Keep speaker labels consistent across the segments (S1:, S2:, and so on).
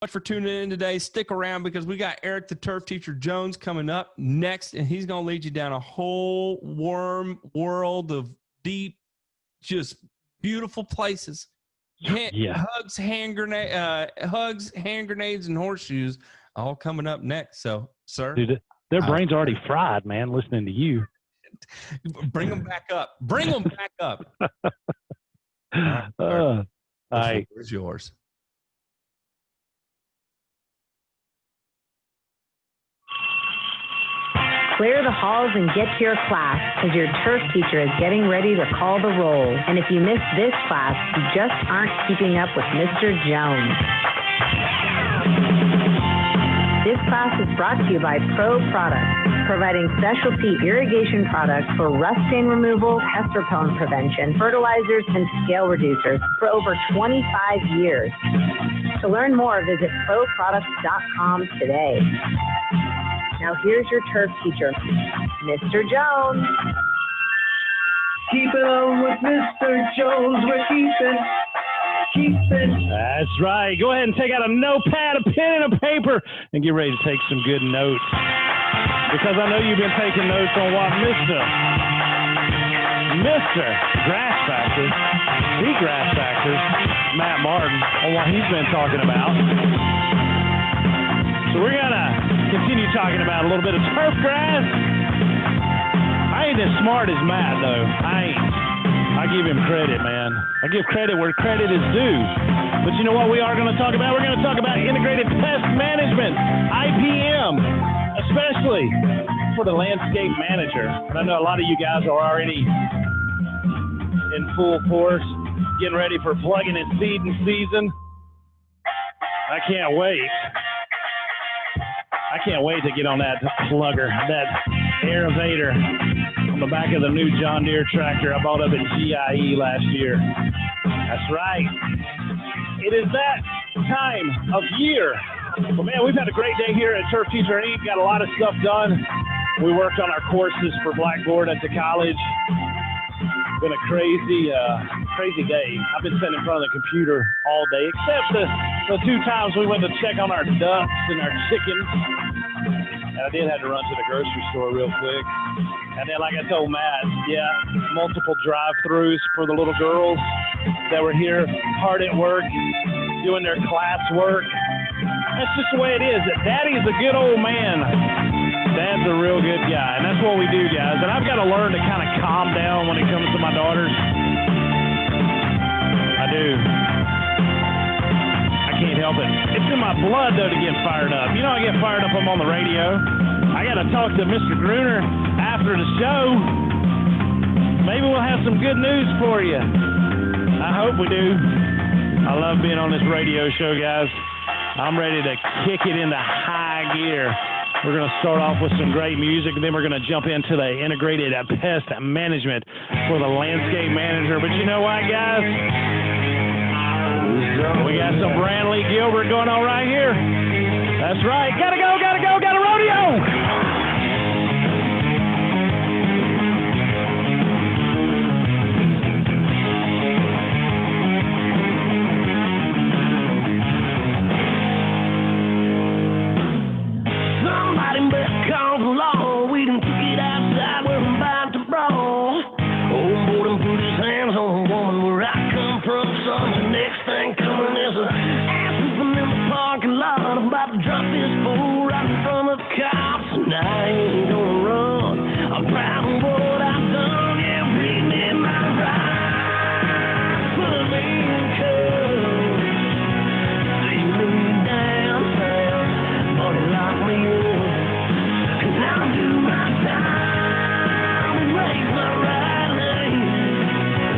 S1: much for tuning in today. Stick around because we got Eric the Turf Teacher Jones coming up next, and he's going to lead you down a whole warm world of deep, just beautiful places. Hugs, hand grenades, and horseshoes, all coming up next. So, sir,
S2: dude, their brains already fried, man. Listening to you,
S1: bring them back up. Bring them back up.
S2: All right,
S1: where's yours?
S3: Clear the halls and get to your class, because your turf teacher is getting ready to call the roll. And if you missed this class, you just aren't keeping up with Mr. Jones. This class is brought to you by Pro Products, providing specialty irrigation products for rust stain removal, pest repellent prevention, fertilizers, and scale reducers for over 25 years. To learn more, visit proproducts.com today. Now here's your turf teacher, Mr. Jones.
S4: Keep it on with Mr. Jones. We're keeping.
S2: That's right. Go ahead and take out a notepad, a pen, and a paper, and get ready to take some good notes. Because I know you've been taking notes on what Mr. Grass Factor, the Grass Factor, Matt Martin, on what he's been talking about. So we're going to continue talking about a little bit of turf grass. I ain't as smart as Matt, though. I give him credit, man. I give credit where credit is due. But you know what we are going to talk about? We're going to talk about integrated pest management, IPM, especially for the landscape manager. And I know a lot of you guys are already in full force, getting ready for plugging and seeding season. I can't wait. I can't wait to get on that plugger, that aerator on the back of the new John Deere tractor I bought up at GIE last year. That's right. It is that time of year. But man, we've had a great day here at Turf Teacher Inc. Got a lot of stuff done. We worked on our courses for Blackboard at the college. Been a crazy day. I've been sitting in front of the computer all day, except the 2 times we went to check on our ducks and our chickens. And I did have to run to the grocery store real quick. And then, like I told Matt, multiple drive-throughs for the little girls that were here hard at work, doing their class work. That's just the way it is. Daddy's a good old man. Dad's a real good guy, and that's what we do, guys. And I've got to learn to kind of calm down when it comes to my daughters. I do. I can't help it. It's in my blood, though, to get fired up. You know, I get fired up. I'm on the radio. I got to talk to Mr. Gruner after the show. Maybe we'll have some good news for you. I hope we do. I love being on this radio show, guys. I'm ready to kick it into high gear. We're going to start off with some great music, and then we're going to jump into the integrated pest management for the landscape manager. But you know what, guys? We got some Brantley Gilbert going on right here. That's right. Got a rodeo!
S4: Comes along, we done took it outside where I'm about to brawl. Old boy done put his hands on a woman where I come from, son. The next thing coming is a ass whooping in the parking lot, about to drop this fool right in front of the cops. And I ain't gonna run. I'm proud of what I've done. Yeah, read me my rights. Put me in cuffs. See me downtown, but lock me up. I'll do my time and raise my right hand.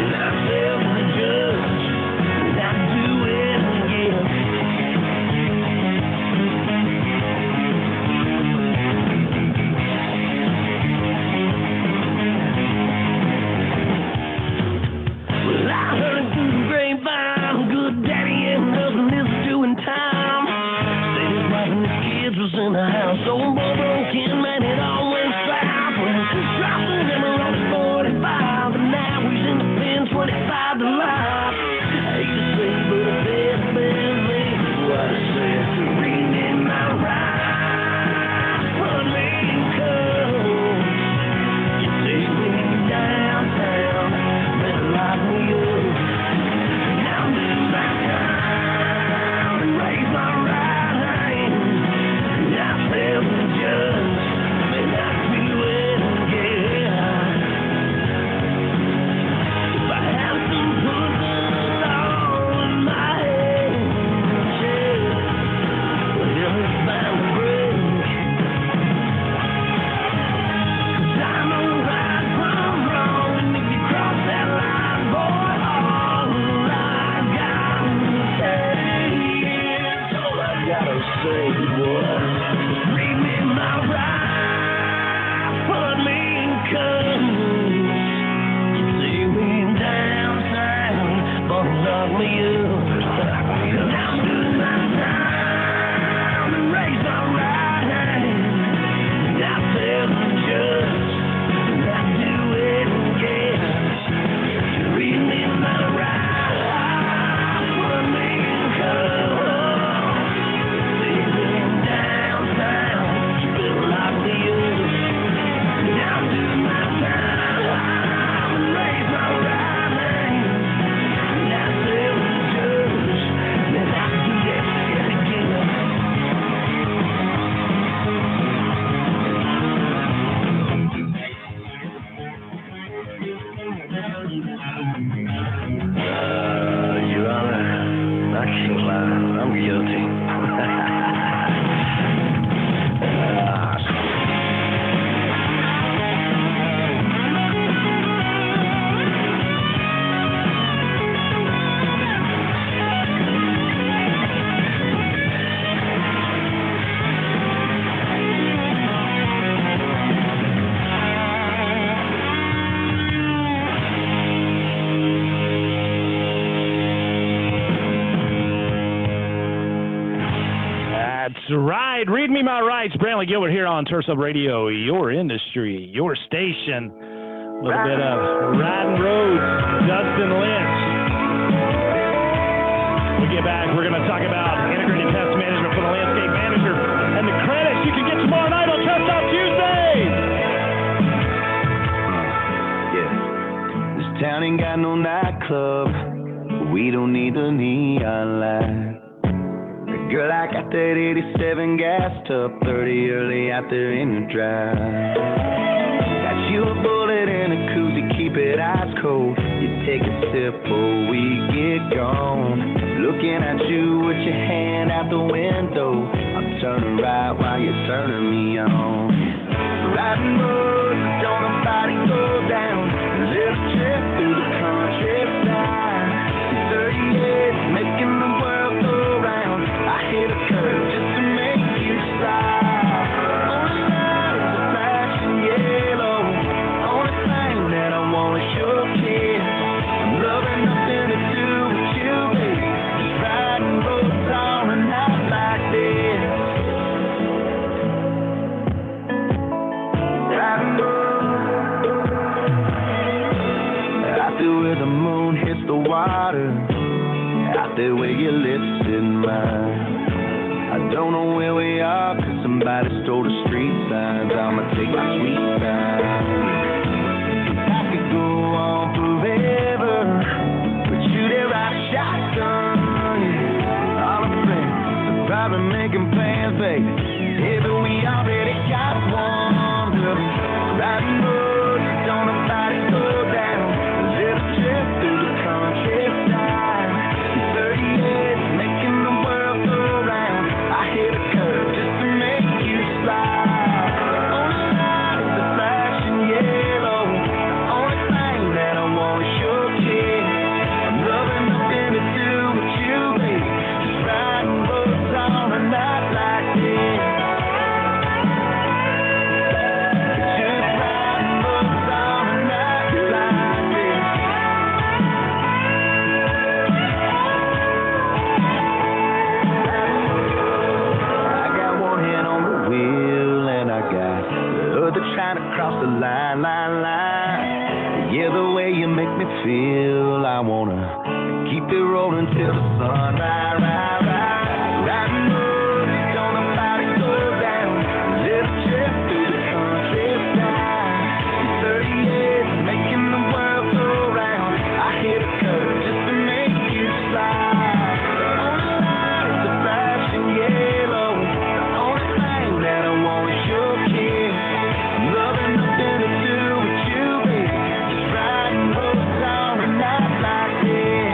S4: And I'll tell the judge, and I'll do it again.
S2: say what? Read me my ride, put me in colors. You take me down south, but lock me up. Now do my time and raise my right hand. Now tell the judge, now do it again. Read me my ride, put me in colors. Take me down south, but lock me up. Now do my time and raise my right hand. Now tell the judge, then I do that shit again. Your Honor, I can't lie. I'm guilty. That's right. Read me my rights. Brantley Gilbert here on Tursup Radio, your industry, your station. A little bit of Riding Roads, Dustin Lynch. When we get back, we're going to talk about integrated pest management for the landscape manager and the credits you can get tomorrow night on Tursup Tuesday.
S5: Yeah. This town ain't got no nightclub. We don't need the neon light. Girl, I got that 87 gas tub, 30 early out there in the drive. Got you a bullet and a koozie, keep it ice cold. You take a sip before we get gone. Looking at you with your hand out the window. I'm turning right while you're turning me on. Riding roads, don't nobody go down. Little trip through the countryside. 38, making the world go round. I hit a curve just to make you slide. On the side is a flashing yellow. Only thing that I want is your kiss. I'm loving nothing to do with you, baby. Just riding roads on a night like this. Riding roads. Out there where the moon hits the water. Out there where your lips in mine. I don't know where we are, cause somebody stole the street signs. I'ma take my sweet time. I could go on forever, but you there ride a shotgun. All our friends are probably making plans, baby. Yeah, but we already got one. Riding roads, don't nobody go down. A little trip through the countryside. 38, making the world go round. I hit a curve just to make you slide. On the side is a flashing yellow. The only thing that I want is your kiss. I'm loving nothing to do with you, baby. Just riding roads on a night like this. Just riding roads on a night like this. I got one hand on the wheel and I got the other trying to cross the line. Yeah, the way you make me feel, I wanna keep it rolling till the sun rise. Riding roads, don't nobody go down. Little trip through the countryside. 38, making the world go round. I hit a curve just to make you slide. On the side is a flashing yellow. The only thing that I want is your kiss. I'm loving nothing to do with you, baby. Just riding roads on a night like this.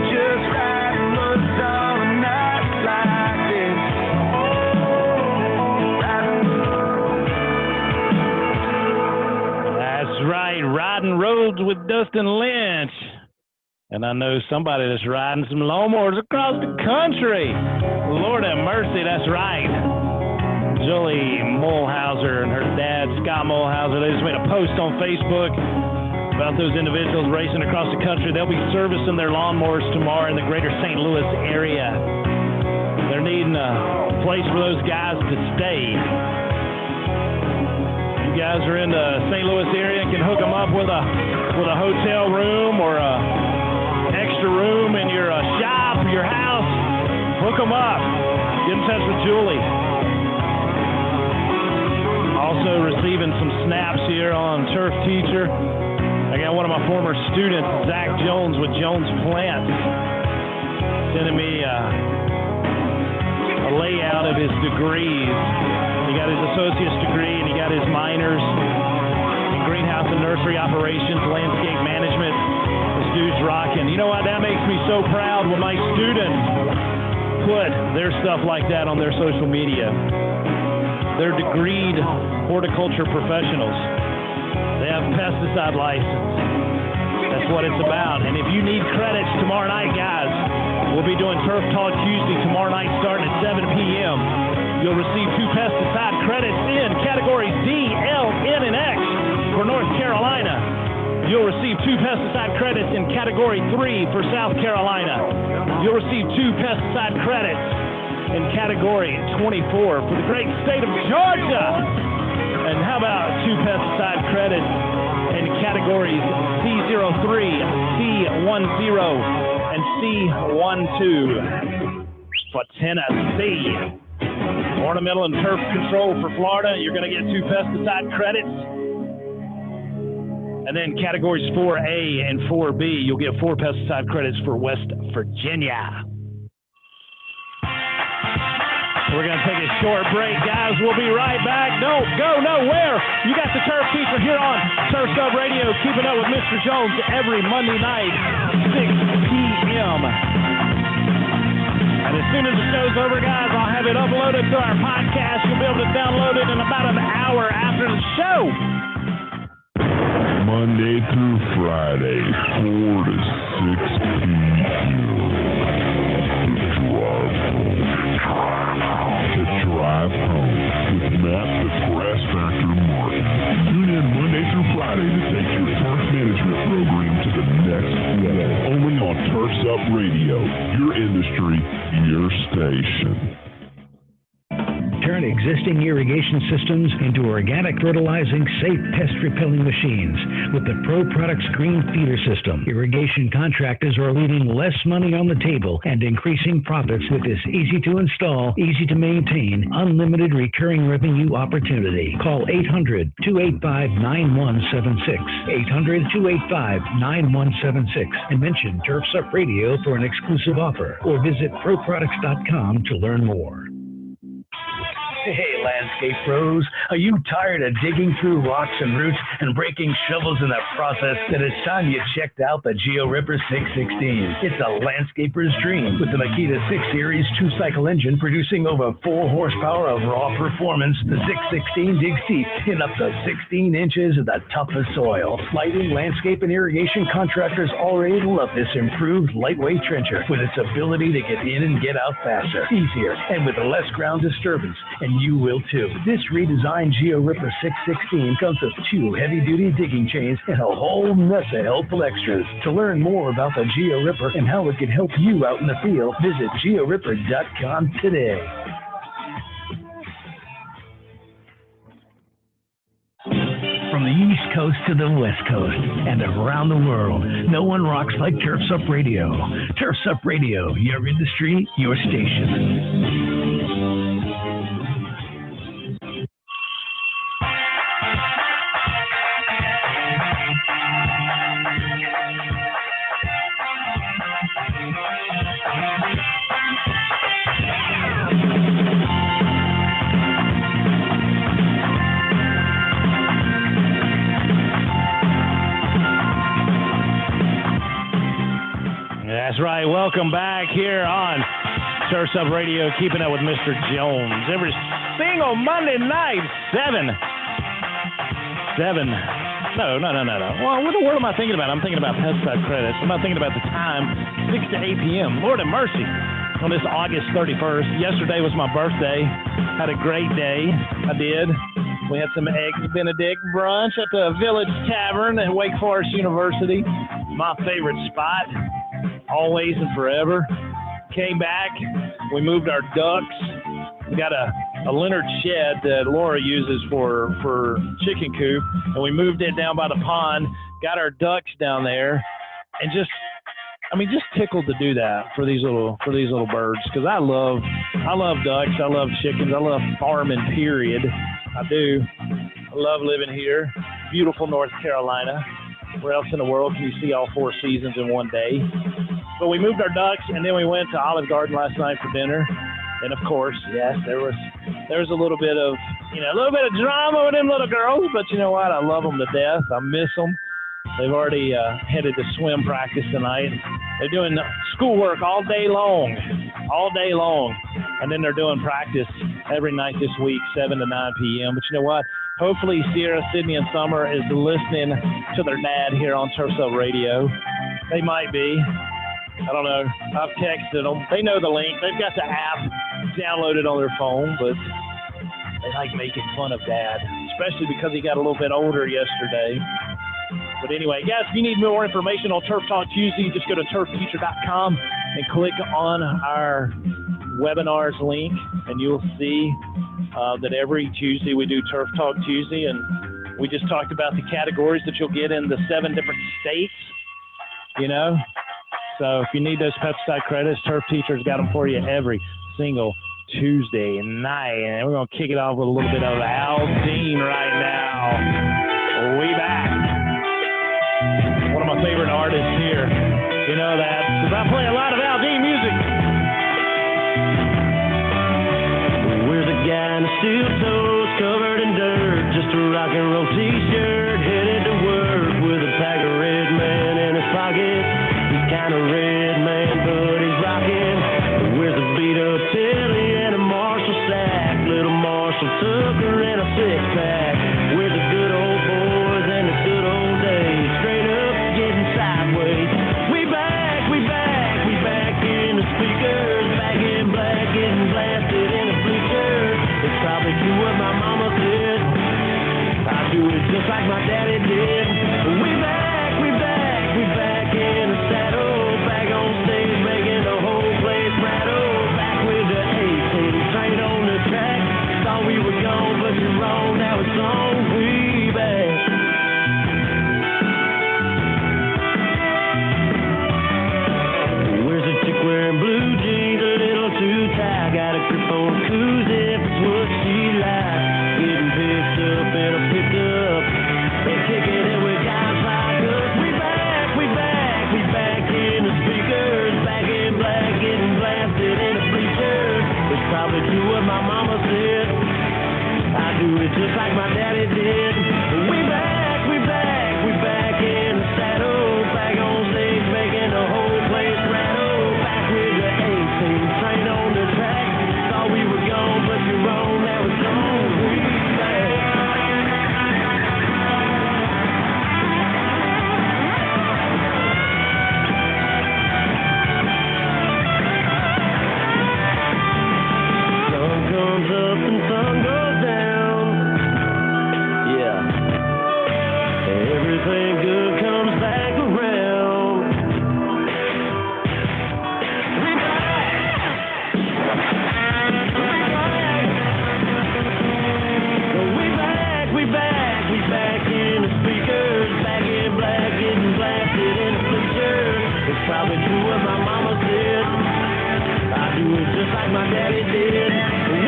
S5: Just riding roads on a night like this. Riding roads.
S2: That's right. Riding Roads with Dustin Lynch. And I know somebody that's riding some lawnmowers across the country. Lord have mercy, that's right. Julie Mulhauser and her dad, Scott Mulhauser, they just made a post on Facebook about those individuals racing across the country. They'll be servicing their lawnmowers tomorrow in the greater St. Louis area. They're needing a place for those guys to stay. You guys are in the St. Louis area and can hook them up with a hotel room or a extra room in your shop or your house. Hook them up. Get in touch with Julie. Also receiving some snaps here on Turf Teacher. I got one of my former students, Zach Jones with Jones Plants, sending me a layout of his degrees. He got his associate's degree and he got his minors in greenhouse and nursery operations, landscape management. This dude's rocking. You know what? That makes me so proud when my students put their stuff like that on their social media. They're degreed horticulture professionals. They have pesticide license. That's what it's about. And if you need credits tomorrow night, guys, we'll be doing Turf Talk Tuesday tomorrow night starting at 7 p.m. You'll receive 2 pesticide credits in categories D, L, N, and X for North Carolina. You'll receive 2 pesticide credits in category 3 for South Carolina. You'll receive 2 pesticide credits in category 24 for the great state of Georgia. And how about 2 pesticide credits in categories C03, C10, and C12 for Tennessee. Ornamental and turf control for Florida, you're going to get 2 pesticide credits. And then categories 4A and 4B, you'll get 4 pesticide credits for West Virginia. We're going to take a short break, guys. We'll be right back. Don't go nowhere. You got the Turf Teacher here on Turf Sub Radio, keeping up with Mr. Jones every Monday night, 6 p.m. And as soon as the show's over, guys, I'll have it uploaded to our podcast. You'll be able to download it in about an hour after the show.
S6: Monday through Friday, 4 to 6 p.m. Drive home with Matt the Grass Factor Martin. Tune in Monday through Friday to take your turf management program to the next level. Only on Turf's Up Radio, your industry, your station.
S7: Turn existing irrigation systems into organic fertilizing, safe pest repelling machines with the Pro Products Green Feeder System. Irrigation contractors are leaving less money on the table and increasing profits with this easy to install, easy to maintain, unlimited recurring revenue opportunity. Call 800-285-9176, 800-285-9176, and mention Turf's Up Radio for an exclusive offer, or visit ProProducts.com to learn more.
S8: Hey, landscape pros, are you tired of digging through rocks and roots and breaking shovels in the process? Then it's time you checked out the Geo Ripper 616. It's a landscaper's dream with the Makita 6 Series 2-cycle engine producing over 4 horsepower of raw performance. The 616 digs deep in up to 16 inches of the toughest soil. Lighting, landscape, and irrigation contractors already love this improved lightweight trencher with its ability to get in and get out faster, easier, and with less ground disturbance. And you will too. This redesigned Geo Ripper 616 comes with 2 heavy-duty digging chains and a whole mess of helpful extras. To learn more about the Geo Ripper and how it can help you out in the field, visit georipper.com today. From the East Coast to the West Coast and around the world, no one rocks like Turf's Up Radio. Turf's Up Radio, your industry, your station.
S2: That's right. Welcome back here on Turf's Up Radio, keeping up with Mr. Jones. Every single Monday night, 7 No. Well, what am I thinking about? I'm thinking about pesticide credits. I'm not thinking about the time, 6 to 8 p.m. Lord have mercy. On this August 31st. Yesterday was my birthday. Had a great day. I did. We had some Eggs Benedict brunch at the Village Tavern at Wake Forest University. My favorite spot, always and forever. Came back. We moved our ducks. We got a Leonard shed that Laura uses for chicken coop, and we moved it down by the pond. Got our ducks down there, and just tickled to do that for these little birds, because I love ducks, I love chickens, I love farming, period. I do. I love living here. Beautiful North Carolina. Where else in the world can you see all 4 seasons in one day? But we moved our ducks, and then we went to Olive Garden last night for dinner. And of course, yes, there was a little bit of drama with them little girls, but you know what? I love them to death. I miss them. They've already headed to swim practice tonight. They're doing schoolwork all day long, and then they're doing practice every night this week, 7 to 9 p.m. But you know what? Hopefully Sierra, Sydney, and Summer is listening to their dad here on Turf's Up Radio. They might be. I don't know. I've texted them. They know the link. They've got the app downloaded on their phone, but they like making fun of Dad, especially because he got a little bit older yesterday. But anyway, guys, if you need more information on Turf Talk Tuesday, just go to turfteacher.com and click on our webinars link, and you'll see that every Tuesday we do Turf Talk Tuesday, and we just talked about the categories that you'll get in the 7 different states, you know. So if you need those pesticide credits, Turf Teacher's got them for you every single Tuesday night. And we're going to kick it off with a little bit of Al Dean right now. We back. One of my favorite artists here. You know that, because I play a lot of Al Dean music.
S4: Where's a guy in the steel toes covered in dirt, just a rock and roll t-shirt, headed to work with a pack of Red Man in his pocket. He's kind of red man, but he's rocking. Where's the beat up Tilly and a Marshall sack, little Marshall Tucker and a six-pack. Where's the good old boys and the good old days, straight up getting sideways. We back in the speakers, back in black, getting blasted in the bleachers. It's probably true what my mama said. I do it just like my daddy did. We back in the saddle, back on stage, making the whole place rattle. Back with the 18 train on the track. Thought we were gone, but you're wrong. Now it's on. We back. Where's the chick wearing blue jeans, a little too tight? Got a grip on a koozie if it's what she likes. Getting picked up in a pickup and kicking it with guys like us. We back in the speakers, back in black, getting blasted in the bleachers. It's probably true what my mama said. I do it just like my daddy did. We back in the saddle, back on stage, making the whole place rattle. Back with the 18 train on the track. Thought we were gone, but you're wrong. Now it's on. We back. Sun comes up and sun goes down. Yeah. Everything good comes back around. We back in the speakers, back in black, getting blasted in the bleachers. It's probably true what my mama said. I do it just like my daddy did.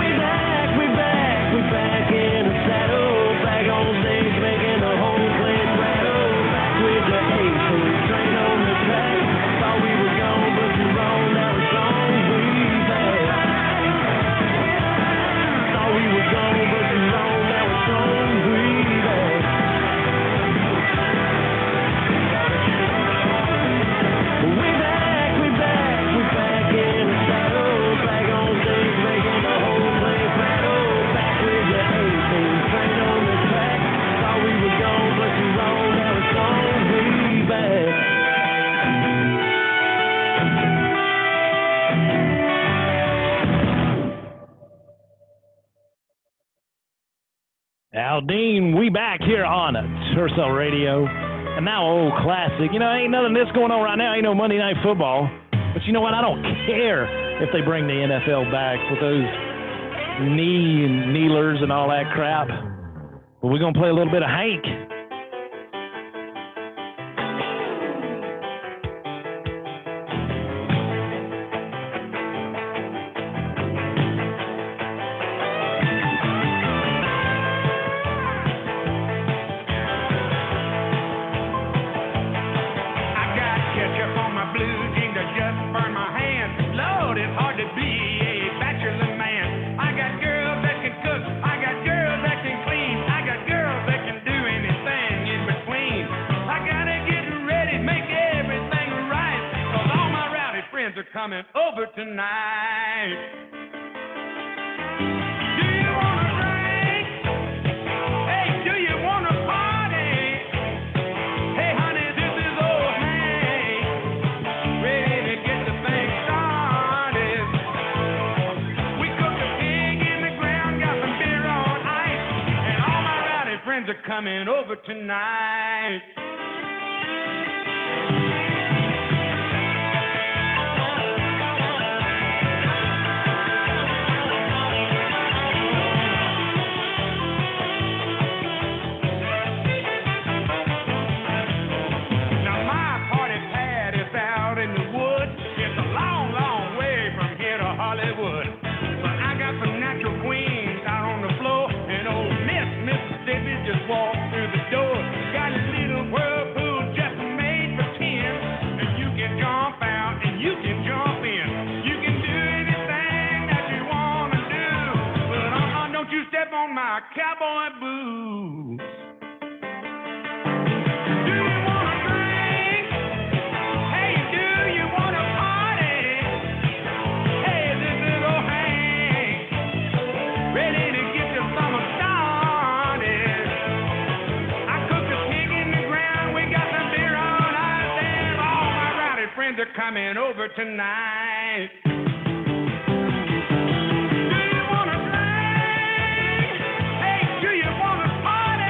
S4: We back in the saddle, back on stage, making the whole place rattle. Back with the 18 train on the track. Thought we were gone, but you're wrong. Now it's on. We back. Thought we were gone, but you're wrong. Now it's on. We back. We back in the saddle, back on stage, making
S2: Aldine, we back here on Turso Radio. And now old classic. You know, ain't nothing that's going on right now. Ain't no Monday Night Football. But you know what? I don't care if they bring the NFL back with those knee and kneelers and all that crap. But we're going to play a little bit of Hank.
S9: Coming over tonight. Do you want to drink? Hey, do you want to party? Hey, honey, this is old Hank, ready to get the thing started. We cooked a pig in the ground, got some beer on ice, and all my rowdy friends are coming over tonight. Walk through the door, got a little whirlpool just made for 10, and you can jump out and you can jump in. You can do anything that you want to do, but don't you step on my cowboy boots. Do you want to drink? Hey, do you want to party? Hey, this is old Hank, ready to get the summer started. Friends are coming over tonight. Do you want to drink? Hey, do you want to party?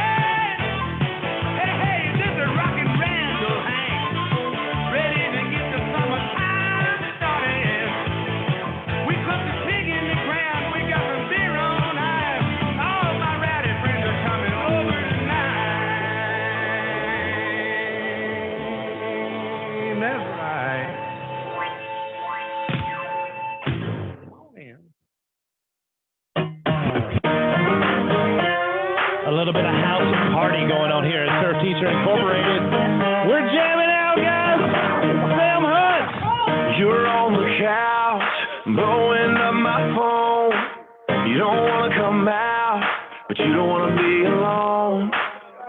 S9: Hey, hey, this is Rockin' Randall Hank, ready to get the summertime started. We cooked the pig in the ground, we got some beer on ice. All my rowdy friends are coming over tonight. That's right.
S2: A little bit of house party going on here at Surf Teacher Incorporated. We're jamming out, guys. Sam Hunt.
S5: You're on the couch, blowing up my phone. You don't want to come out, but you don't want to be alone.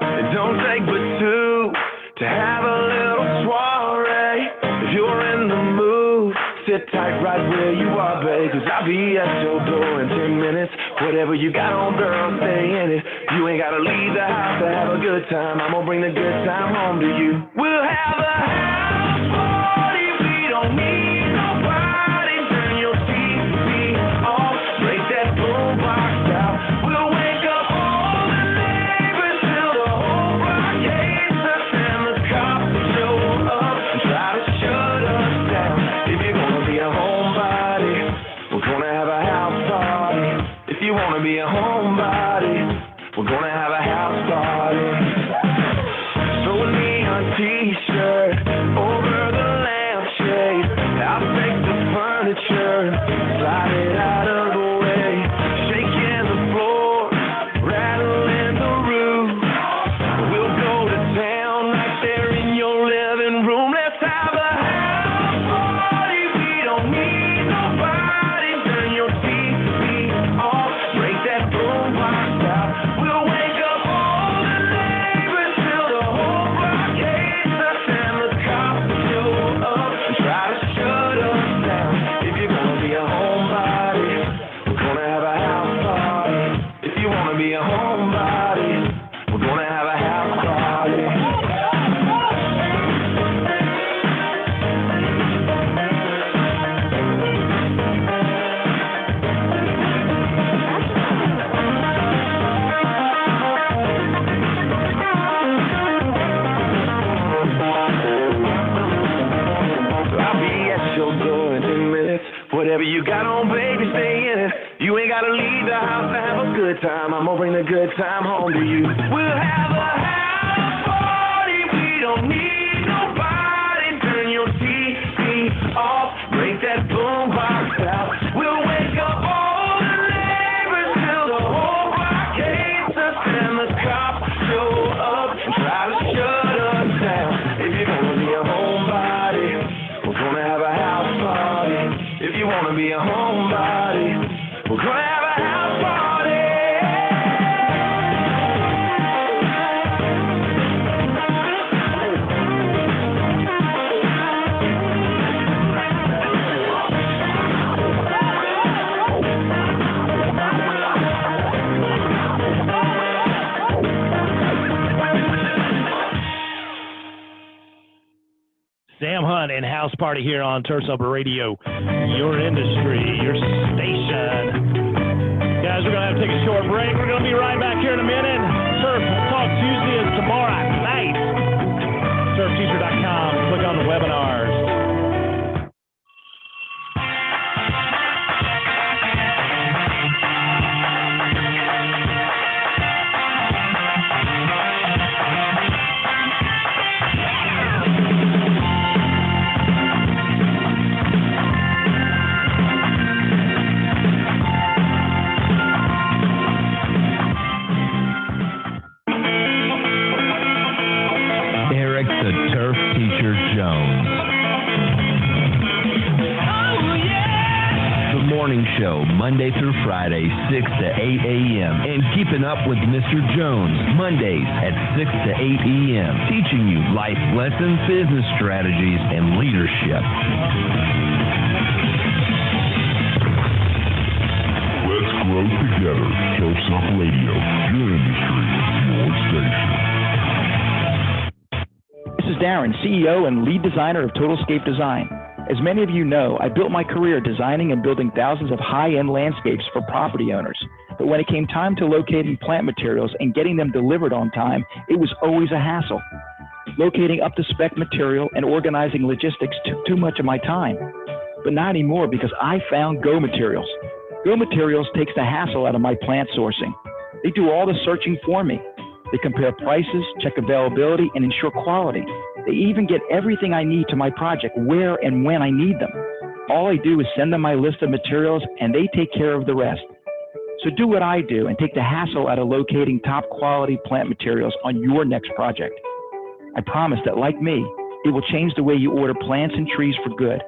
S5: It don't take but two to have a little soiree. If you're in the mood, sit tight right where you are, babe, 'cause I'll be at your door in 10 minutes. Whatever you got on, girl, stay in it. You ain't gotta leave the house to have a good time. I'm gonna bring the good time home to you. We'll have a house party. We don't need nobody. Turn your TV off. Break that boombox out. We'll wake up all the neighbors till the whole block hates us, and the cops will show up and try to shut us down. If you're gonna be a homebody, we're gonna have a house party. If you wanna be a homebody, we're gonna have a house party. So a neon t-shirt over the lampshade. I'll take the furniture, slide it out of the way. Shaking the floor, rattling the roof. We'll go to town right there in your living room. Let's have a house party. We don't need nobody. Turn your TV off, break that boombox out. We'll wake up all the neighbors till the whole block hates us, and the cops will show up and try to shut us down. If you're gonna be a homebody, Right on, baby, stay in it. You ain't gotta leave the house to have a good time. I'm gonna bring the good time home to you. We'll have a house party. We don't need nobody. Turn your TV off. Break that boombox out. We'll wake up all the neighbors till the whole block hates us and the cops show up and try to shut us down. If you're gonna be a homebody, we're gonna have a house party. If you wanna be a homebody, we're gonna have a house party.
S2: Sam Hunt and House Party here on Turf's Up Radio, your industry, your station. Guys, we're going to have to take a short break. We're going to be right back here in a minute. Turf Talk Tuesday is tomorrow night. TurfTeacher.com. Click on the webinars.
S10: Eric the Turf Teacher Jones. The morning show, Monday through Friday, 6 to 8 a.m. And Keeping Up with Mr. Jones, Mondays at 6 to 8 a.m. Teaching you life lessons, business strategies, and leadership.
S6: Let's grow together. Turf's Up Radio, your industry, your station.
S11: This is Darren, CEO and lead designer of Totalscape Design. As many of you know, I built my career designing and building thousands of high-end landscapes for property owners. But when it came time to locating plant materials and getting them delivered on time, it was always a hassle. Locating up-to-spec material and organizing logistics took too much of my time. But not anymore, because I found Go Materials. Go Materials takes the hassle out of my plant sourcing. They do all the searching for me. They compare prices, check availability, and ensure quality. They even get everything I need to my project where and when I need them. All I do is send them my list of materials, and they take care of the rest. So do what I do and take the hassle out of locating top quality plant materials on your next project. I promise that, like me, it will change the way you order plants and trees for good.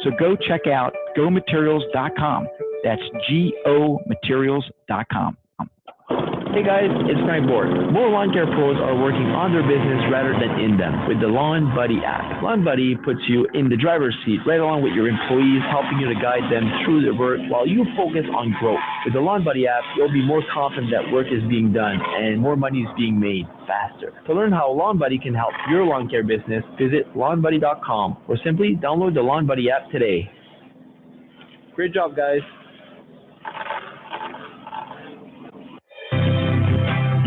S11: So go check out gomaterials.com. That's GOmaterials.com.
S12: Hey guys, it's Frank Borg. More lawn care pros are working on their business rather than in them with the Lawn Buddy app. Lawn Buddy puts you in the driver's seat right along with your employees, helping you to guide them through their work while you focus on growth. With the Lawn Buddy app, you'll be more confident that work is being done and more money is being made faster. To learn how Lawn Buddy can help your lawn care business, visit lawnbuddy.com or simply download the Lawn Buddy app today. Great job, guys.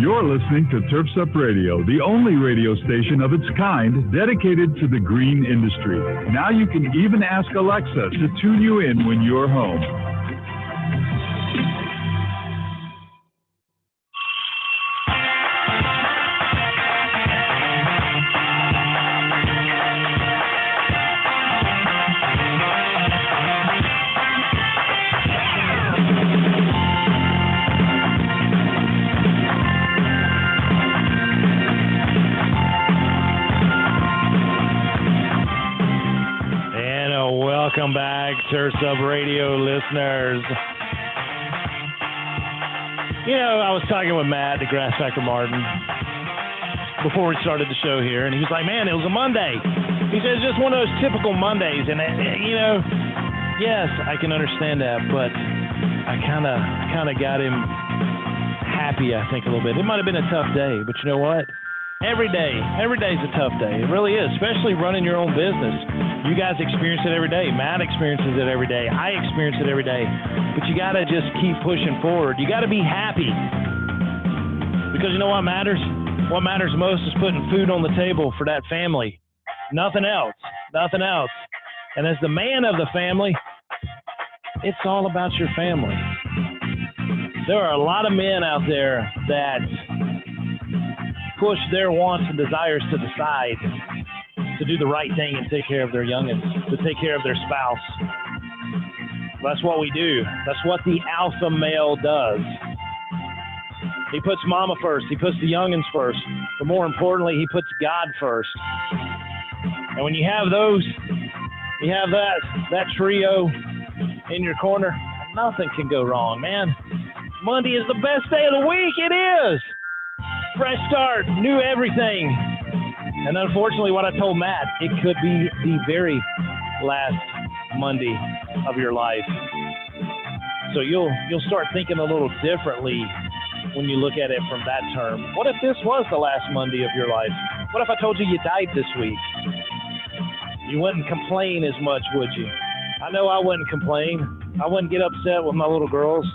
S6: You're listening to Turf's Up Radio, the only radio station of its kind dedicated to the green industry. Now you can even ask Alexa to tune you in when you're home.
S2: Welcome back, Turf's Up Radio listeners. You know, I was talking with Matt, the Grass Factor Martin, before we started the show here, and he was like, man, it was a Monday. He said, it's just one of those typical Mondays. And, you know, yes, I can understand that, but I kind of got him happy, I think, a little bit. It might have been a tough day, but you know what? Every day's a tough day. It really is, especially running your own business. You guys experience it every day. Matt experiences it every day. I experience it every day. But you got to just keep pushing forward. You got to be happy. Because you know what matters? What matters most is putting food on the table for that family. Nothing else. Nothing else. And as the man of the family, It's all about your family. There are a lot of men out there that push their wants and desires to the side to do the right thing and take care of their youngins, to take care of their spouse. That's what we do. That's what the alpha male does. He puts mama first. He puts the youngins first. But more importantly, he puts God first. And when you have those, you have that trio in your corner, nothing can go wrong, man. Monday is the best day of the week. It is. Fresh start, new everything. And unfortunately, what I told Matt, it could be the very last Monday of your life. So you'll start thinking a little differently when you look at it from that term. What if this was the last Monday of your life? What if I told you you died this week? You wouldn't complain as much, would you? I know I wouldn't complain. I wouldn't get upset with my little girls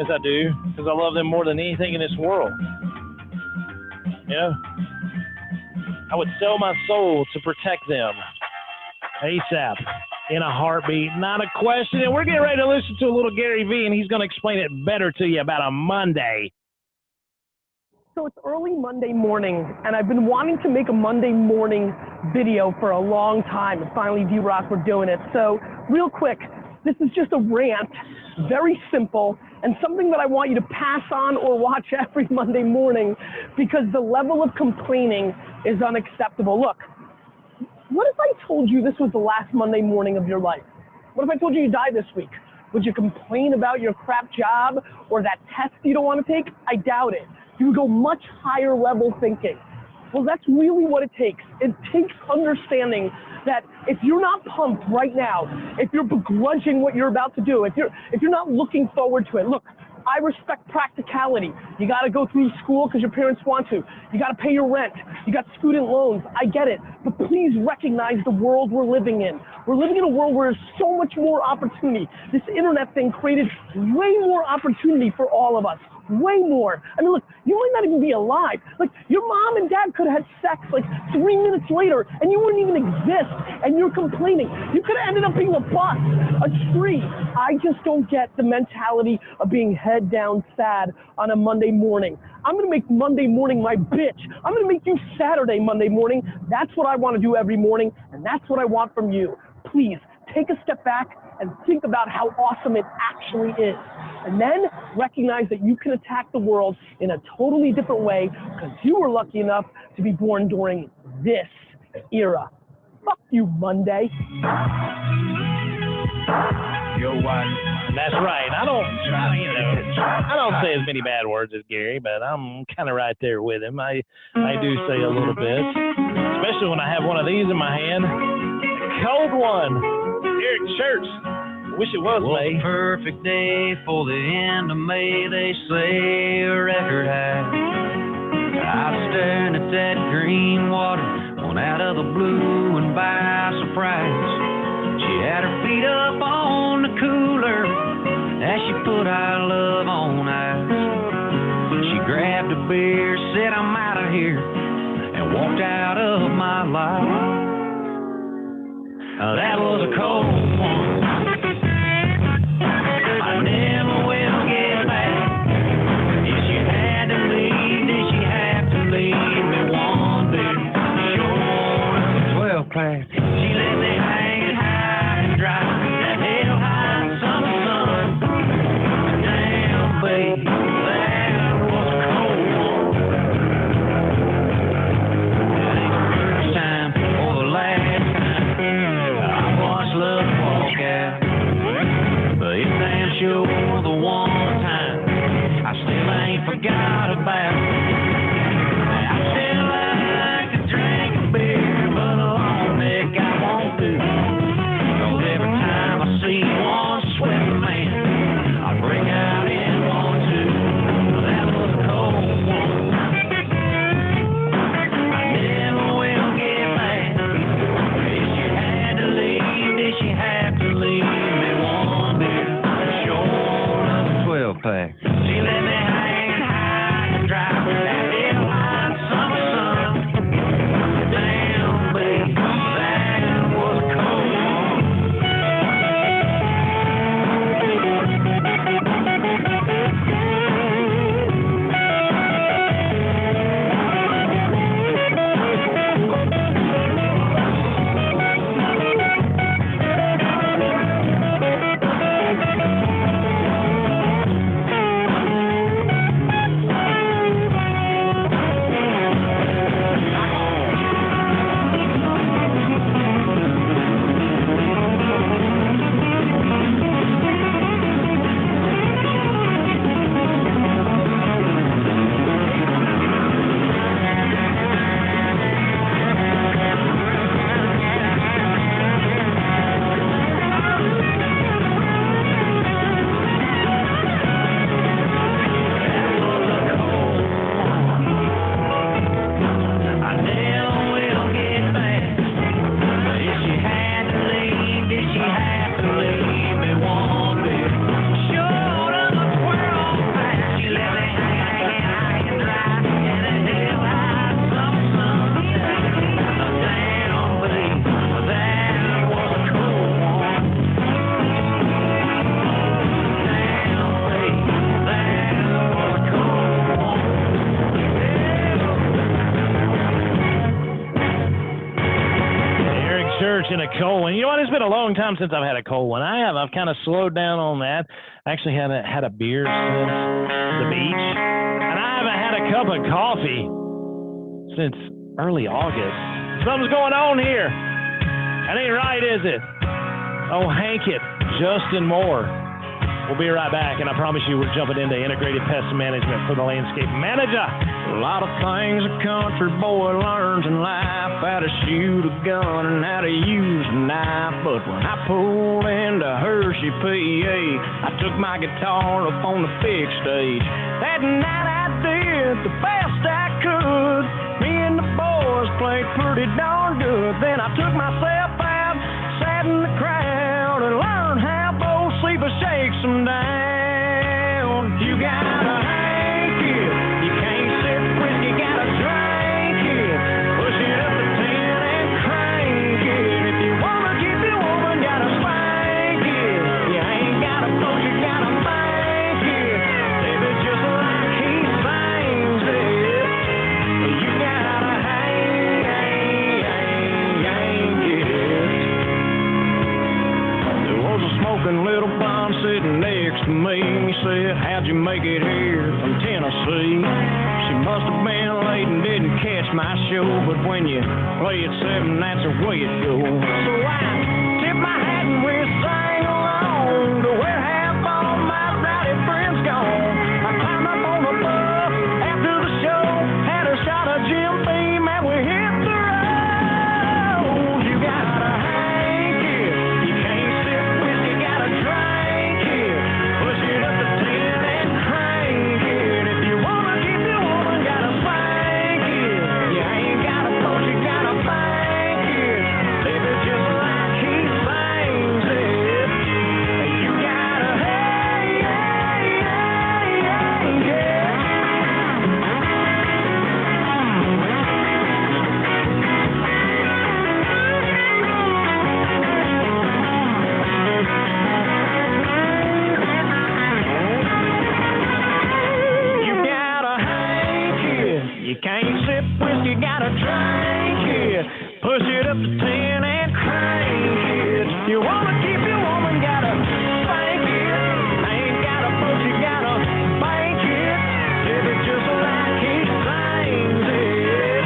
S2: as I do, because I love them more than anything in this world. Yeah. I would sell my soul to protect them. ASAP. In a heartbeat. Not a question. And we're getting ready to listen to a little Gary Vee, and he's going to explain it better to you about a Monday.
S13: So it's early Monday morning, and I've been wanting to make a Monday morning video for a long time, and finally, D-Rock, we're doing it. So real quick, this is just a rant, very simple, and something that I want you to pass on or watch every Monday morning, because the level of complaining is unacceptable. Look, what if I told you this was the last Monday morning of your life? What if I told you you died this week? Would you complain about your crap job or that test you don't want to take? I doubt it. You would go much higher level thinking. Well, that's really what it takes. It takes understanding that if you're not pumped right now, if you're begrudging what you're about to do, if you're not looking forward to it, look, I respect practicality. You got to go through school because your parents want to. You got to pay your rent. You got student loans. I get it. But please recognize the world we're living in. We're living in a world where there's so much more opportunity. This internet thing created way more opportunity for all of us. Way more. I mean, look, you might not even be alive. Like, your mom and dad could have had sex like 3 minutes later and you wouldn't even exist, and you're complaining. You could have ended up being a bus, a tree. I just don't get the mentality of being head down sad on a Monday morning. I'm going to make Monday morning my bitch. I'm going to make you Saturday Monday morning. That's what I want to do every morning, and that's what I want from you. Please, take a step back and think about how awesome it actually is. And then recognize that you can attack the world in a totally different way because you were lucky enough to be born during this era. Fuck you, Monday.
S2: Yo, one. That's right. I don't say as many bad words as Gary, but I'm kind of right there with him. I do say a little bit, especially when I have one of these in my hand. Cold one. Here at church. Wish it was May.
S14: Perfect day for the end of May, they say a record high. I was staring at that green water, on out of the blue and by surprise. She had her feet up on the cooler as she put our love on ice. She grabbed a beer, said I'm out of here, and walked out of my life. That was a cold one. I never will get back. If she had to leave, then she had to leave me one day. Short of 12 pack. She let me hang high and dry. That hell high summer sun. Damn, baby, that was a cold one. That ain't the first time or the last time I watched love walk out. But it's damn sure the one time I still ain't forgot about. I still like to drink a beer, but a long neck I won't do. 'Cause every time I see one sweating man, I break out in one too. That was a cold one. I never will get back. If she had to leave, did she have to leave me one beer? Short of a 12 pack. She let me hang high and dry with that hell hot summer sun. Damn, baby, that was a cold one.
S2: catching a cold one. You know what? It's been a long time since I've had a cold one. I've kind of slowed down on that. I actually haven't had a beer since the beach. And I haven't had a cup of coffee since early August. Something's going on here. That ain't right, is it? Oh, Hank it. Justin Moore. We'll be right back, and I promise you we're jumping into integrated pest management for the landscape manager.
S14: A lot of things a country boy learns in life, how to shoot a gun and how to use a knife. But when I pulled into Hershey, PA, I took my guitar up on the big stage. That night I did the best I could. Me and the boys played pretty darn good. Then I took myself out, sat in the crowd, and learned how both sleepers shakes them down. You gotta hang it. You can't sip whiskey, gotta drink it. Push it up to 10 and crank it. If you wanna keep your woman, gotta spank it. You ain't gotta push, you gotta bank it. If it's just like he sings it, you gotta hang it. There was a smoking little bum sitting next to me. He said, how'd you make it here from Tennessee? She must have been late and didn't catch my show, but when you play at 7, that's the way it goes. So I tip my hat and we sang along to where half all my rowdy friends gone. I climbed up on the bus after the show, had a shot of Jim Beam, and we hit the road. You gotta hang it. You can't sip whiskey, gotta drink it. Push it up to 10 and crank it. If you wanna keep your woman, gotta spank it. You ain't gotta push, you gotta bank it. If it's just like he sings it, you gotta hang it. You gotta hang it. You can't sip whiskey, gotta drink it. Push it up to 10 and crank it. You wanna keep your woman, gotta spank it. Ain't gotta push, you gotta bank it. If it's just like he sings it,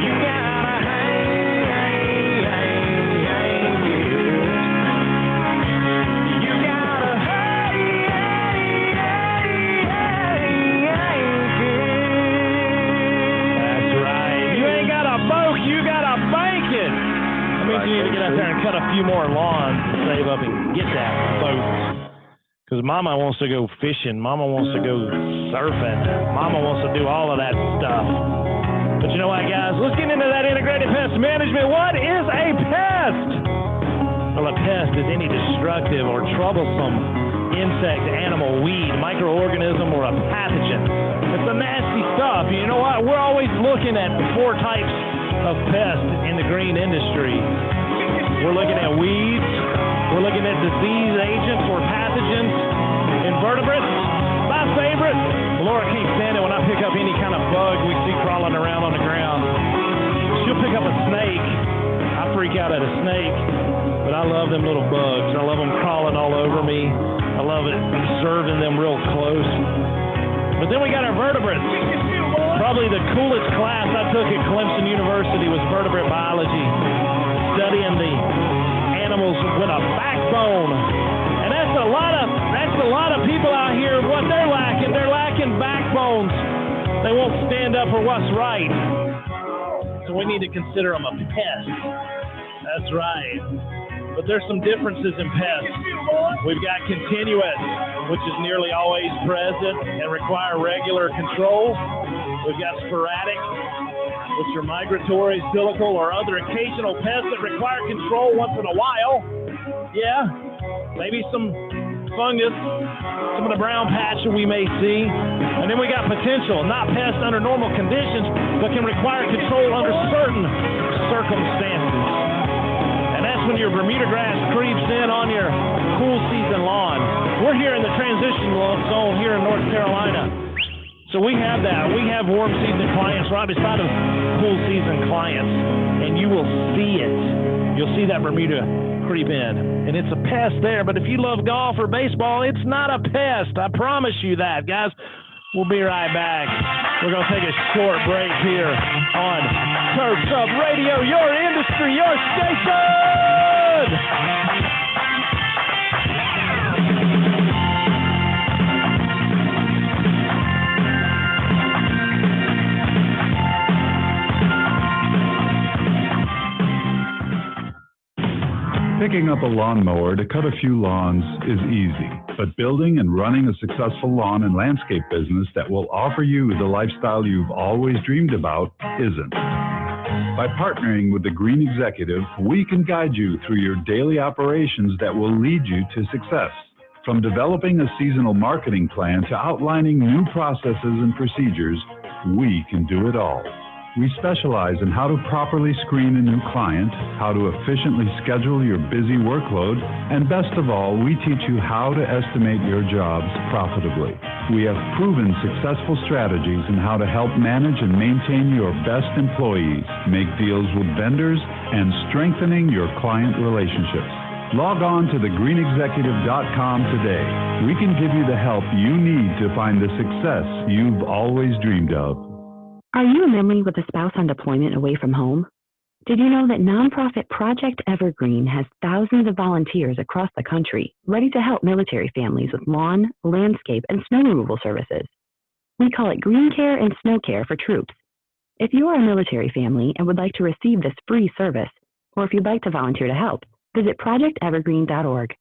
S14: you gotta hang it. You gotta hang it. That's right. You ain't got a boat, you gotta bank it. That means you need to get out there and cut a few more lawns to save up and get that boat. Because Mama wants to go fishing. Mama wants to go surfing. Mama wants to do all of that stuff. But you know what, guys? Let's get into that integrated pest management. What is a pest? Well, a pest is any destructive or troublesome insect, animal, weed, microorganism, or a pathogen. It's the nasty stuff. You know what? We're always looking at the 4 types of pests in the green industry. We're looking at weeds. We're looking at disease agents or pathogens, invertebrates. My favorite, Laura can't stand it when I pick up any kind of bug we see crawling around on the ground. She'll pick up a snake. I freak out at a snake, but I love them little bugs. I love them crawling all over me. I love it observing them real close. But then we got our vertebrates. Probably the coolest class I took at Clemson University was vertebrate biology, studying the animals with a backbone. And that's a lot of people out here. What they're lacking backbones. They won't stand up for what's right. So we need to consider them a pest. That's right. But there's some differences in pests. We've got continuous, which is nearly always present and require regular control. We've got sporadic, which are migratory, silical, or other occasional pests that require control once in a while. Yeah, maybe some fungus, some of the brown patch that we may see. And then we got potential, not pests under normal conditions, but can require control under certain circumstances. And that's when your Bermuda grass creeps in on your cool season lawn. We're here in the transition zone here in North Carolina.
S2: So we have that. We have warm season clients right beside of cool season clients, and you will see it. You'll see that Bermuda creep in, and it's a pest there. But if you love golf or baseball, it's not a pest. I promise you that, guys. We'll be right back. We're going to take a short break here on Turfs Up Radio, your industry, your station.
S15: Picking up a lawnmower to cut a few lawns is easy, but building and running a successful lawn and landscape business that will offer you the lifestyle you've always dreamed about isn't. By partnering with the Green Executive, we can guide you through your daily operations that will lead you to success. From developing a seasonal marketing plan to outlining new processes and procedures, we can do it all. We specialize in how to properly screen a new client, how to efficiently schedule your busy workload, and best of all, we teach you how to estimate your jobs profitably. We have proven successful strategies in how to help manage and maintain your best employees, make deals with vendors, and strengthening your client relationships. Log on to thegreenexecutive.com today. We can give you the help you need to find the success you've always dreamed of.
S16: Are you a memory with a spouse on deployment away from home? Did you know that nonprofit Project Evergreen has thousands of volunteers across the country ready to help military families with lawn, landscape, and snow removal services? We call it Green Care and Snow Care for troops. If you are a military family and would like to receive this free service, or if you'd like to volunteer to help, visit projectevergreen.org.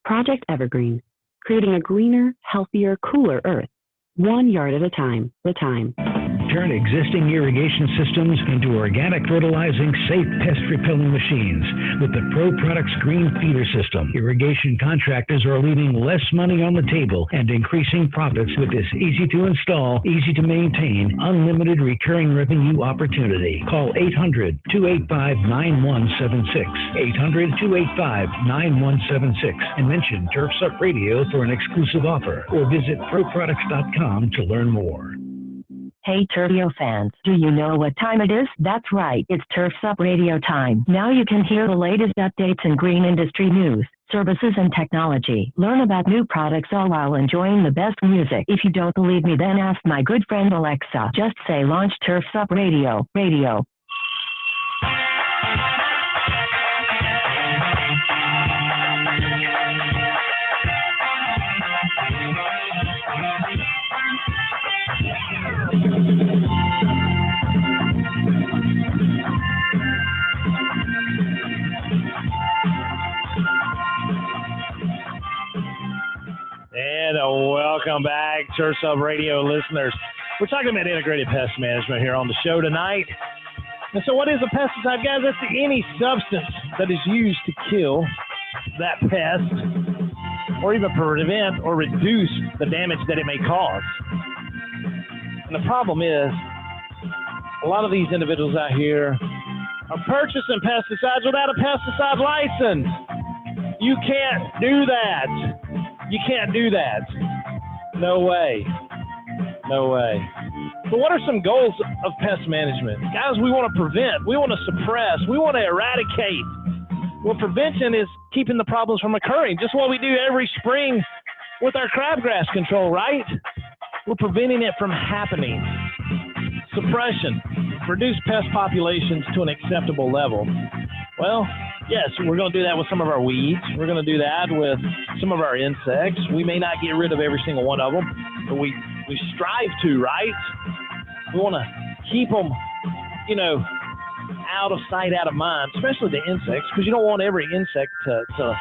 S16: Project Evergreen, creating a greener, healthier, cooler Earth, 1 yard at a time.
S7: Turn existing irrigation systems into organic fertilizing, safe pest repelling machines with the Pro Products Green Feeder System. Irrigation contractors are leaving less money on the table and increasing profits with this easy to install, easy to maintain, unlimited recurring revenue opportunity. Call 800-285-9176, 800-285-9176, and mention Turfs Up Radio for an exclusive offer, or visit ProProducts.com to learn more.
S17: Hey Turfio fans, do you know what time it is? That's right, it's Turfs Up Radio time. Now you can hear the latest updates in green industry news, services, and technology. Learn about new products all while enjoying the best music. If you don't believe me, then ask my good friend Alexa. Just say launch Turfs Up Radio.
S2: And welcome back, Turfs Up Radio listeners. We're talking about integrated pest management here on the show tonight. And so what is a pesticide, guys? That's any substance that is used to kill that pest or even prevent or reduce the damage that it may cause. And the problem is, a lot of these individuals out here are purchasing pesticides without a pesticide license. You can't do that. You can't do that. No way. But what are some goals of pest management? Guys, we want to prevent, we want to suppress, we want to eradicate. Well, prevention is keeping the problems from occurring, just what we do every spring with our crabgrass control, right? We're preventing it from happening. Suppression, reduce pest populations to an acceptable level. Well, yes, we're going to do that with some of our weeds. We're going to do that with some of our insects. We may not get rid of every single one of them, but we strive to, right? We want to keep them, out of sight, out of mind, especially the insects, because you don't want every insect to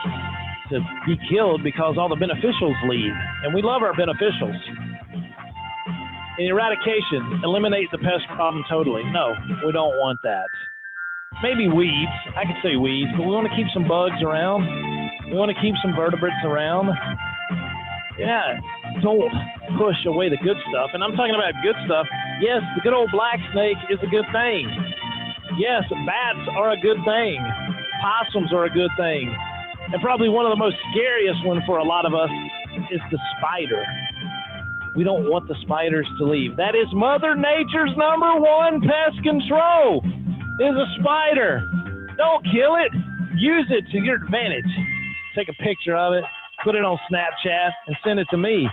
S2: be killed because all the beneficials leave. And we love our beneficials. And eradication, eliminate the pest problem totally. No, we don't want that. Maybe weeds. I could say weeds, but we want to keep some bugs around. We want to keep some vertebrates around. Yeah, don't push away the good stuff. And I'm talking about good stuff. Yes, the good old black snake is a good thing. Yes, bats are a good thing. Possums are a good thing. And probably one of the most scariest one for a lot of us is the spider. We don't want the spiders to leave. That is Mother Nature's #1 pest control, is a spider. Don't kill it. Use it to your advantage. Take a picture of it, put it on Snapchat, and send it to me.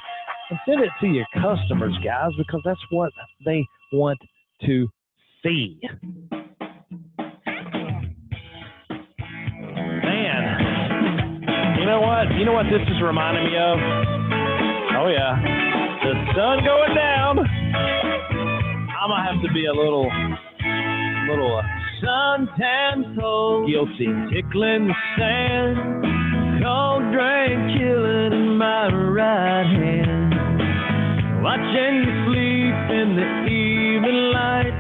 S2: And send it to your customers, guys, because that's what they want to see. Man, you know what? You know what this is reminding me of? Oh, yeah. The sun going down. I'm going to have to be a little suntan soul. Guilty. Tickling the sand. Cold drink chilling in my right hand. Watching you sleep in the evening light.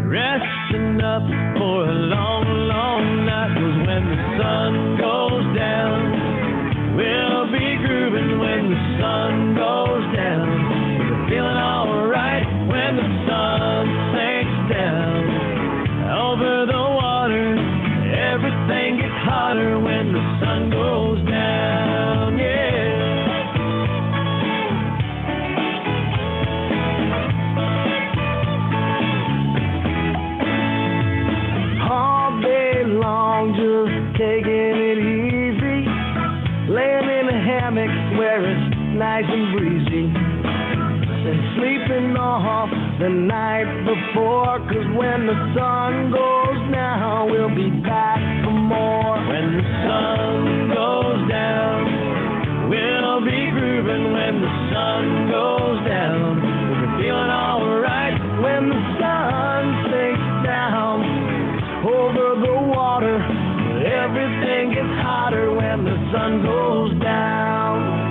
S2: Resting up for a long, long night. 'Cause when the sun goes down, we'll be grooving when the sun goes down. We're feeling alright when the sun sinks down. Over the water, everything gets hotter when the sun goes down, yeah. All day long, just taking it easy. Laying in a hammock where it's nice and breezy. And sleeping off the night before. 'Cause when the sun goes down, we'll be back for more. When the sun goes down, we'll be grooving when the sun goes down. We'll be feeling alright when the sun sinks down. Over the water, everything gets hotter when the sun goes down.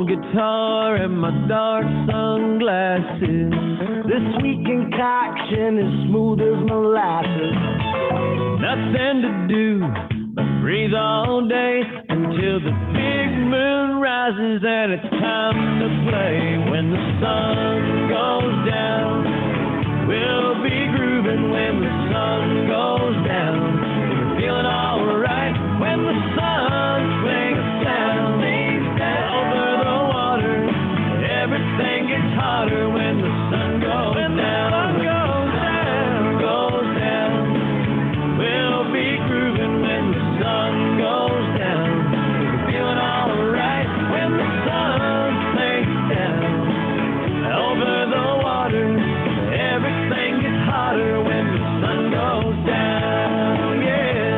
S2: Guitar and my dark sunglasses. This sweet concoction is smooth as molasses. Nothing to do but breathe all day until the big moon rises and it's time to play. When the sun goes down, we'll be grooving when the sun goes down. We're feeling alright when the sun sinks down. Everything gets hotter when the sun goes down. Goes down. We'll be grooving when the sun goes down. We're feeling alright when the sun sinks down. Over the water, everything gets hotter when the sun goes down. Yeah.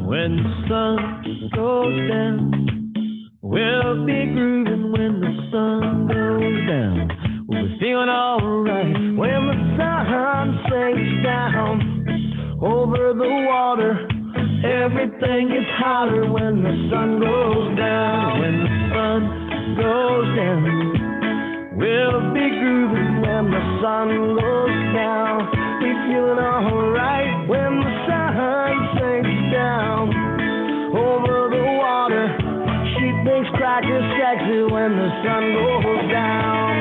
S2: When the sun goes down, we'll be grooving when the sun goes down. We'll be feeling alright when the sun sinks down. Over the water, everything gets hotter when the sun goes down. When the sun goes down, we'll be grooving when the sun goes down. We feeling alright when the sun sinks down. Over the water, she thinks crackers sexy when the sun goes down.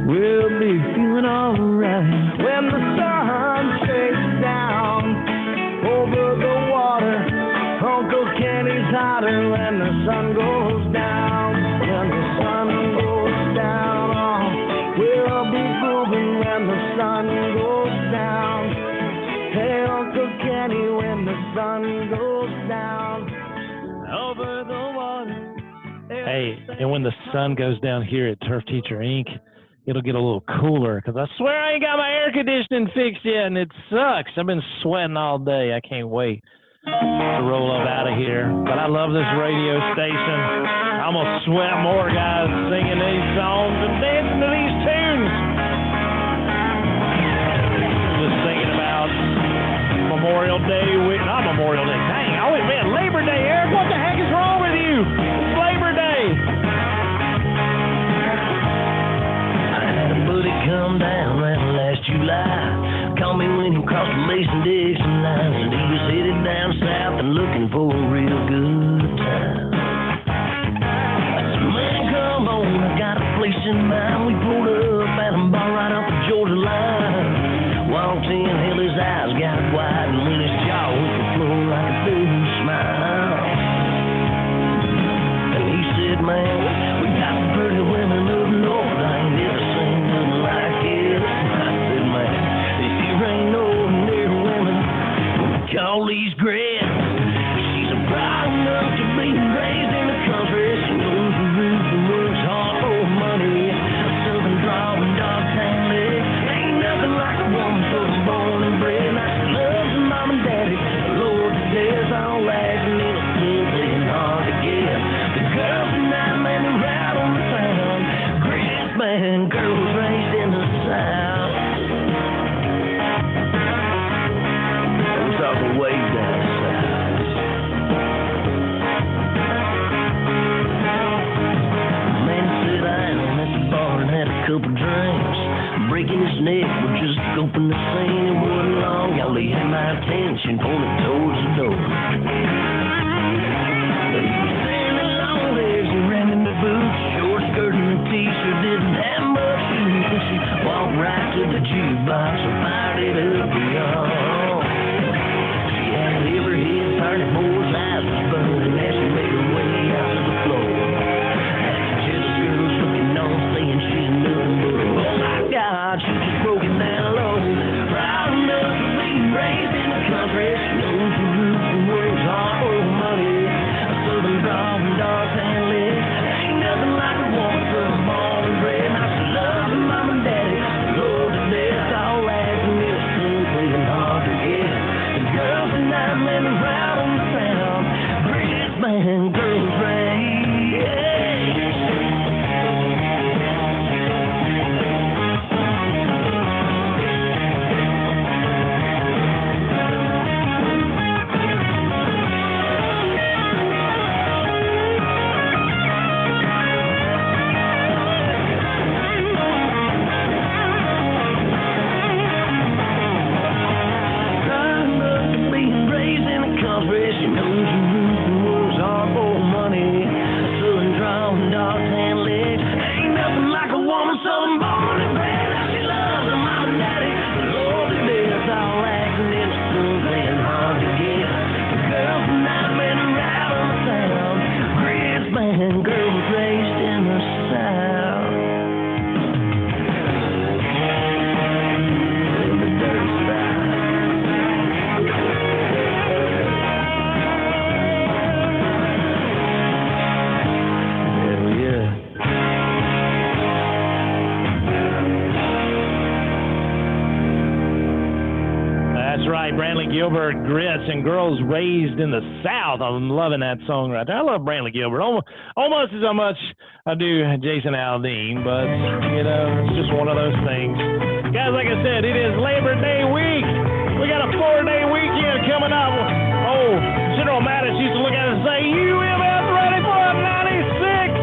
S2: We'll be feeling alright when the sun sinks down. Over the water, Uncle Kenny's hotter when the sun goes down. When the sun goes down, oh, we'll be grooving when the sun goes down. Hey, Uncle Kenny, when the sun goes down. Over the water. Hey, and when the sun goes down here at Turf Teacher Inc., it'll get a little cooler because I swear I ain't got my air conditioning fixed yet, and it sucks. I've been sweating all day. I can't wait to roll up out of here. But I love this radio station. I'm going to sweat more, guys, singing these songs and dancing to these tunes. Just thinking about Memorial Day. Not Memorial Day. Dang, I always meant Labor Day. Eric, what the heck is wrong with you? It's Labor Day.
S4: I had a buddy come down right last July. Called me when he crossed the Mason-Dixon line, and he was headed down south and looking for a real good time. I said, man, come on, I got a place in mind. We pulled up at a bar right off the Georgia line. Walked in, held his eyes, got wide, and when his jaw hit the floor like a big smile. And he said, man, we got some pretty women up north. I ain't never seen nothing like it. I said, man, ain't no ordinary women. We call these grits. She's a proud enough to be raised in the country. She knows the roots and works hard for money. A southern draw and dog tan leg. Ain't nothing like a woman so born and bred. Now she loves her mom and daddy. Lord, there's all acting innocent and hard to get. The girls tonight, man, they're out on the town. Grits, man, girls raised in the South. Talking way down south. Man said I am at the bar and had a couple drinks. Breaking his neck, we're just scoping the scene. It wasn't long, y'all he had my attention, pointed towards the door. He was standing long legs and ran in the boots, short skirt and a t-shirt, didn't have much use. She walked right to the jukebox and fired it up beyond. Turning boys' eyes was burning as she made her way out to the floor. Half the jealous girls looking on, saying she's nothing but a oh my God, she just broke it down low. Proud enough to be raised in the country. She knows the roots and works hard for money. A southern draw and dark tan legs. Ain't nothing like a woman from born and bred. Now she loves her mom and daddy. Lord to death, all acting innocent, playing hard to get. The girls tonight, man, around. Man, girls raised. Being raised in a country, she knows you for money, southern draw and dark tan legs. Ain't nothing like a woman southern born and bred. Now she loves her mom and daddy. Lord, the days all acting innocent, playing hard to get. The girls tonight, man, are out on the town. Grits, man, girls raised in the South. In the dirty South. Brantley Gilbert, Grits, and Girls Raised in the South. I'm loving that song right there. I love Brantley Gilbert almost as much I do Jason Aldean, but, you know, it's just one of those things. Guys, like I said, it is Labor Day week. We got a 4-day weekend coming up. Oh, General Mattis used to look at it and say, UMF ready for a 96.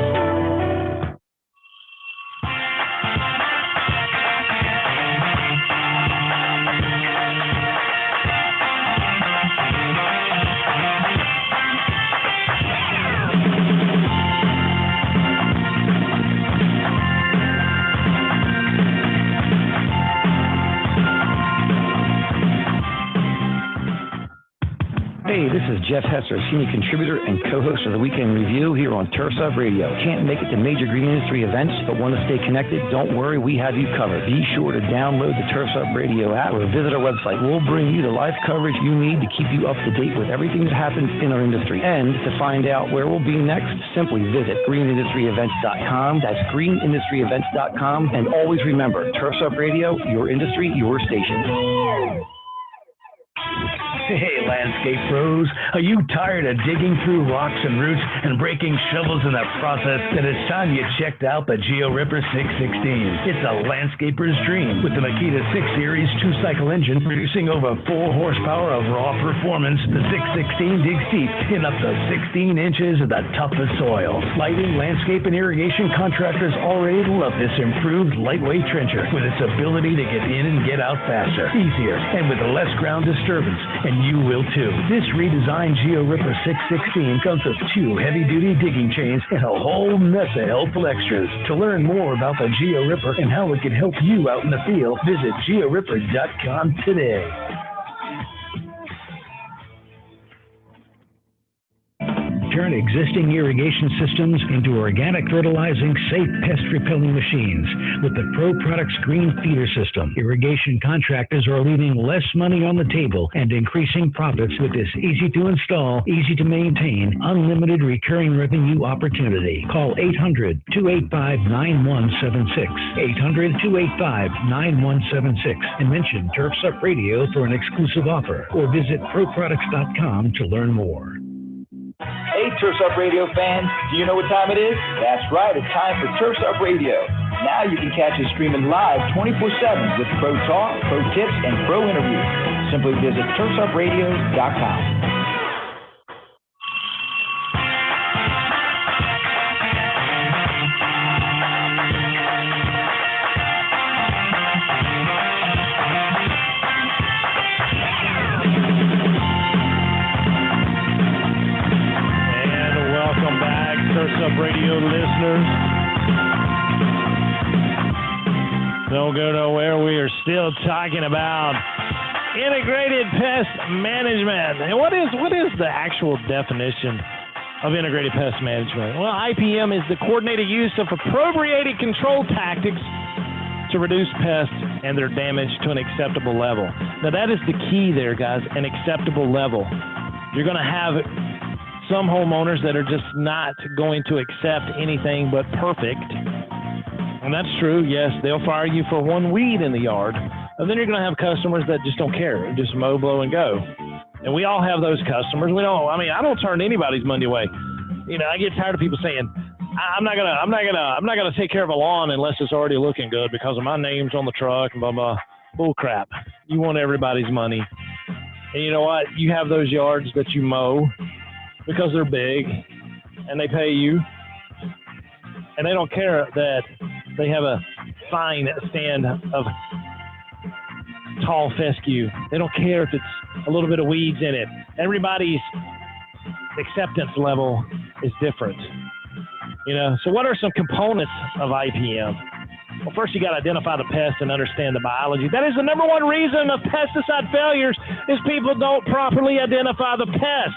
S11: Jeff Hesser, senior contributor and co-host of the Weekend Review here on Turfs Up Radio. Can't make it to major green industry events, but want to stay connected? Don't worry, we have you covered. Be sure to download the Turfs Up Radio app or visit our website. We'll bring you the live coverage you need to keep you up to date with everything that happens in our industry. And to find out where we'll be next, simply visit greenindustryevents.com. That's greenindustryevents.com. And always remember, Turfs Up Radio, your industry, your station.
S8: Hey, landscape pros, are you tired of digging through rocks and roots and breaking shovels in the process? Then it's time you checked out the Geo Ripper 616. It's a landscaper's dream with the Makita 6 Series 2-cycle engine producing over 4 horsepower of raw performance. The 616 digs deep in up to 16 inches of the toughest soil. Lighting, landscape, and irrigation contractors already love this improved lightweight trencher with its ability to get in and get out faster, easier, and with less ground disturbance. And you will too. This redesigned Geo Ripper 616 comes with 2 heavy-duty digging chains and a whole mess of helpful extras. To learn more about the Geo Ripper and how it can help you out in the field, visit georipper.com today.
S7: Turn existing irrigation systems into organic fertilizing, safe pest repelling machines with the Pro Products Green Feeder System. Irrigation contractors are leaving less money on the table and increasing profits with this easy to install, easy to maintain, unlimited recurring revenue opportunity. Call 800-285-9176, 800-285-9176, and mention Turfs Up Radio for an exclusive offer, or visit proproducts.com to learn more.
S11: Hey, Turfs Up Radio fans, do you know what time it is? That's right, it's time for Turfs Up Radio. Now you can catch us streaming live 24/7 with pro talk, pro tips, and pro interviews. Simply visit turfsupradio.com.
S2: Radio listeners, don't go nowhere. We are still talking about integrated pest management. And what is the actual definition of integrated pest management? Well, IPM is the coordinated use of appropriate control tactics to reduce pests and their damage to an acceptable level. Now, that is the key there, guys, an acceptable level. You're going to have some homeowners that are just not going to accept anything but perfect. And that's true. Yes, they'll fire you for one weed in the yard. And then you're going to have customers that just don't care. Just mow, blow, and go. And we all have those customers. I don't turn anybody's money away. You know, I get tired of people saying, I'm not gonna take care of a lawn unless it's already looking good because of my name's on the truck and blah, blah. Bull crap. You want everybody's money. And you know what? You have those yards that you mow because they're big and they pay you, and they don't care that they have a fine stand of tall fescue. They don't care if it's a little bit of weeds in it. Everybody's acceptance level is different. You know, so what are some components of IPM? Well, first you got to identify the pest and understand the biology. That is the number one reason of pesticide failures is people don't properly identify the pest.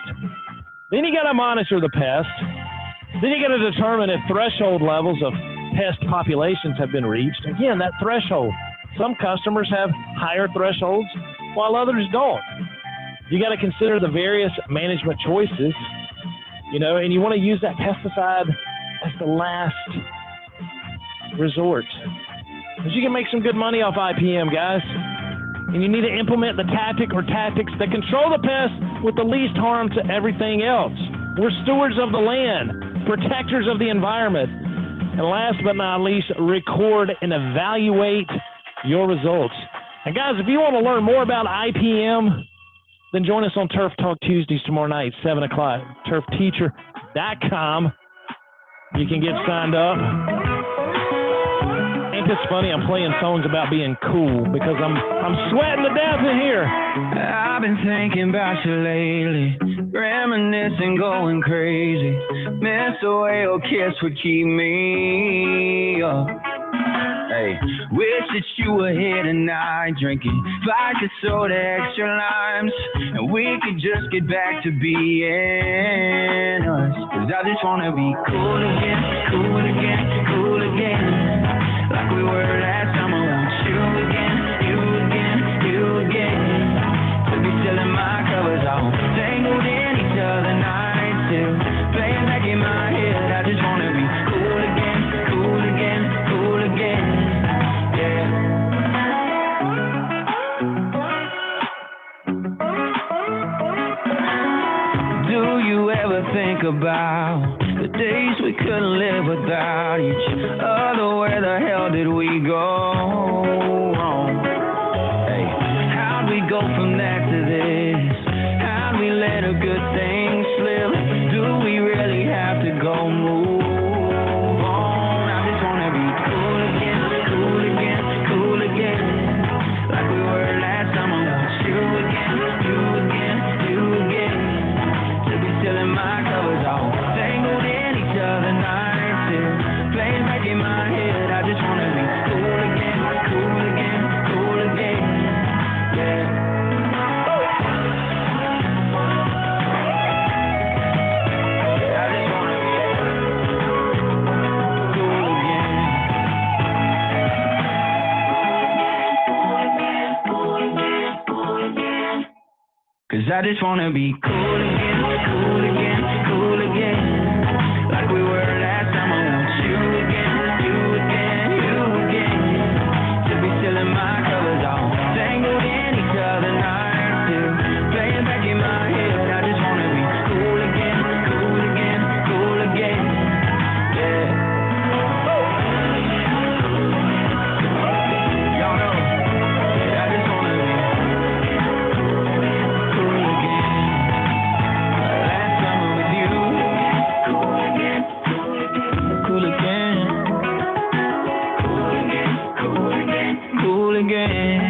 S2: Then you got to monitor the pest. Then you got to determine if threshold levels of pest populations have been reached. Again, that threshold. Some customers have higher thresholds while others don't. You got to consider the various management choices, you know, and you want to use that pesticide as the last resort. Because you can make some good money off IPM, guys. And you need to implement the tactics that control the pest with the least harm to everything else. We're stewards of the land, protectors of the environment. And last but not least, record and evaluate your results. And guys, if you want to learn more about IPM, then join us on Turf Talk Tuesdays tomorrow night, 7 o'clock, turfteacher.com. You can get signed up. Ain't this funny? I'm playing songs about being cool because I'm sweating to death in here.
S5: I've been thinking about you lately, reminiscing, going crazy. Miss the way your kiss would keep me up. Hey, wish that you were here tonight, drinking vodka soda, extra limes, and we could just get back to being us. 'Cause I just wanna be cool again, cool again, cool again, like we were last time. I want you again, you again, you again, to be selling my covers all tangled in each other nights too, playing back in my head. I just wanna be cool again, cool again, cool again, yeah. Do you ever think about the days we couldn't live without each other? Where the hell did we go wrong? Hey, how'd we go from that to this? How'd we let a good thing slip? Do we really have to go move on? I just wanna be cool again, cool again, cool again, like we were last time. I want you again, you again, you again, to be selling my covers all tangled in each other nights too, playing back in my head. I just wanna be cool again, cool again, cool again, yeah. Cause I just wanna be cool again, cool again, cool again, like we were last time. I want you again, you again, you again, to be selling my covers all tangled in each other nights too, playing back in my head. I just wanna be cool again, cool again, cool again, yeah. Y'all know, I just wanna be cool again. Last summer with you, cool again, cool again, cool again, cool again, cool again,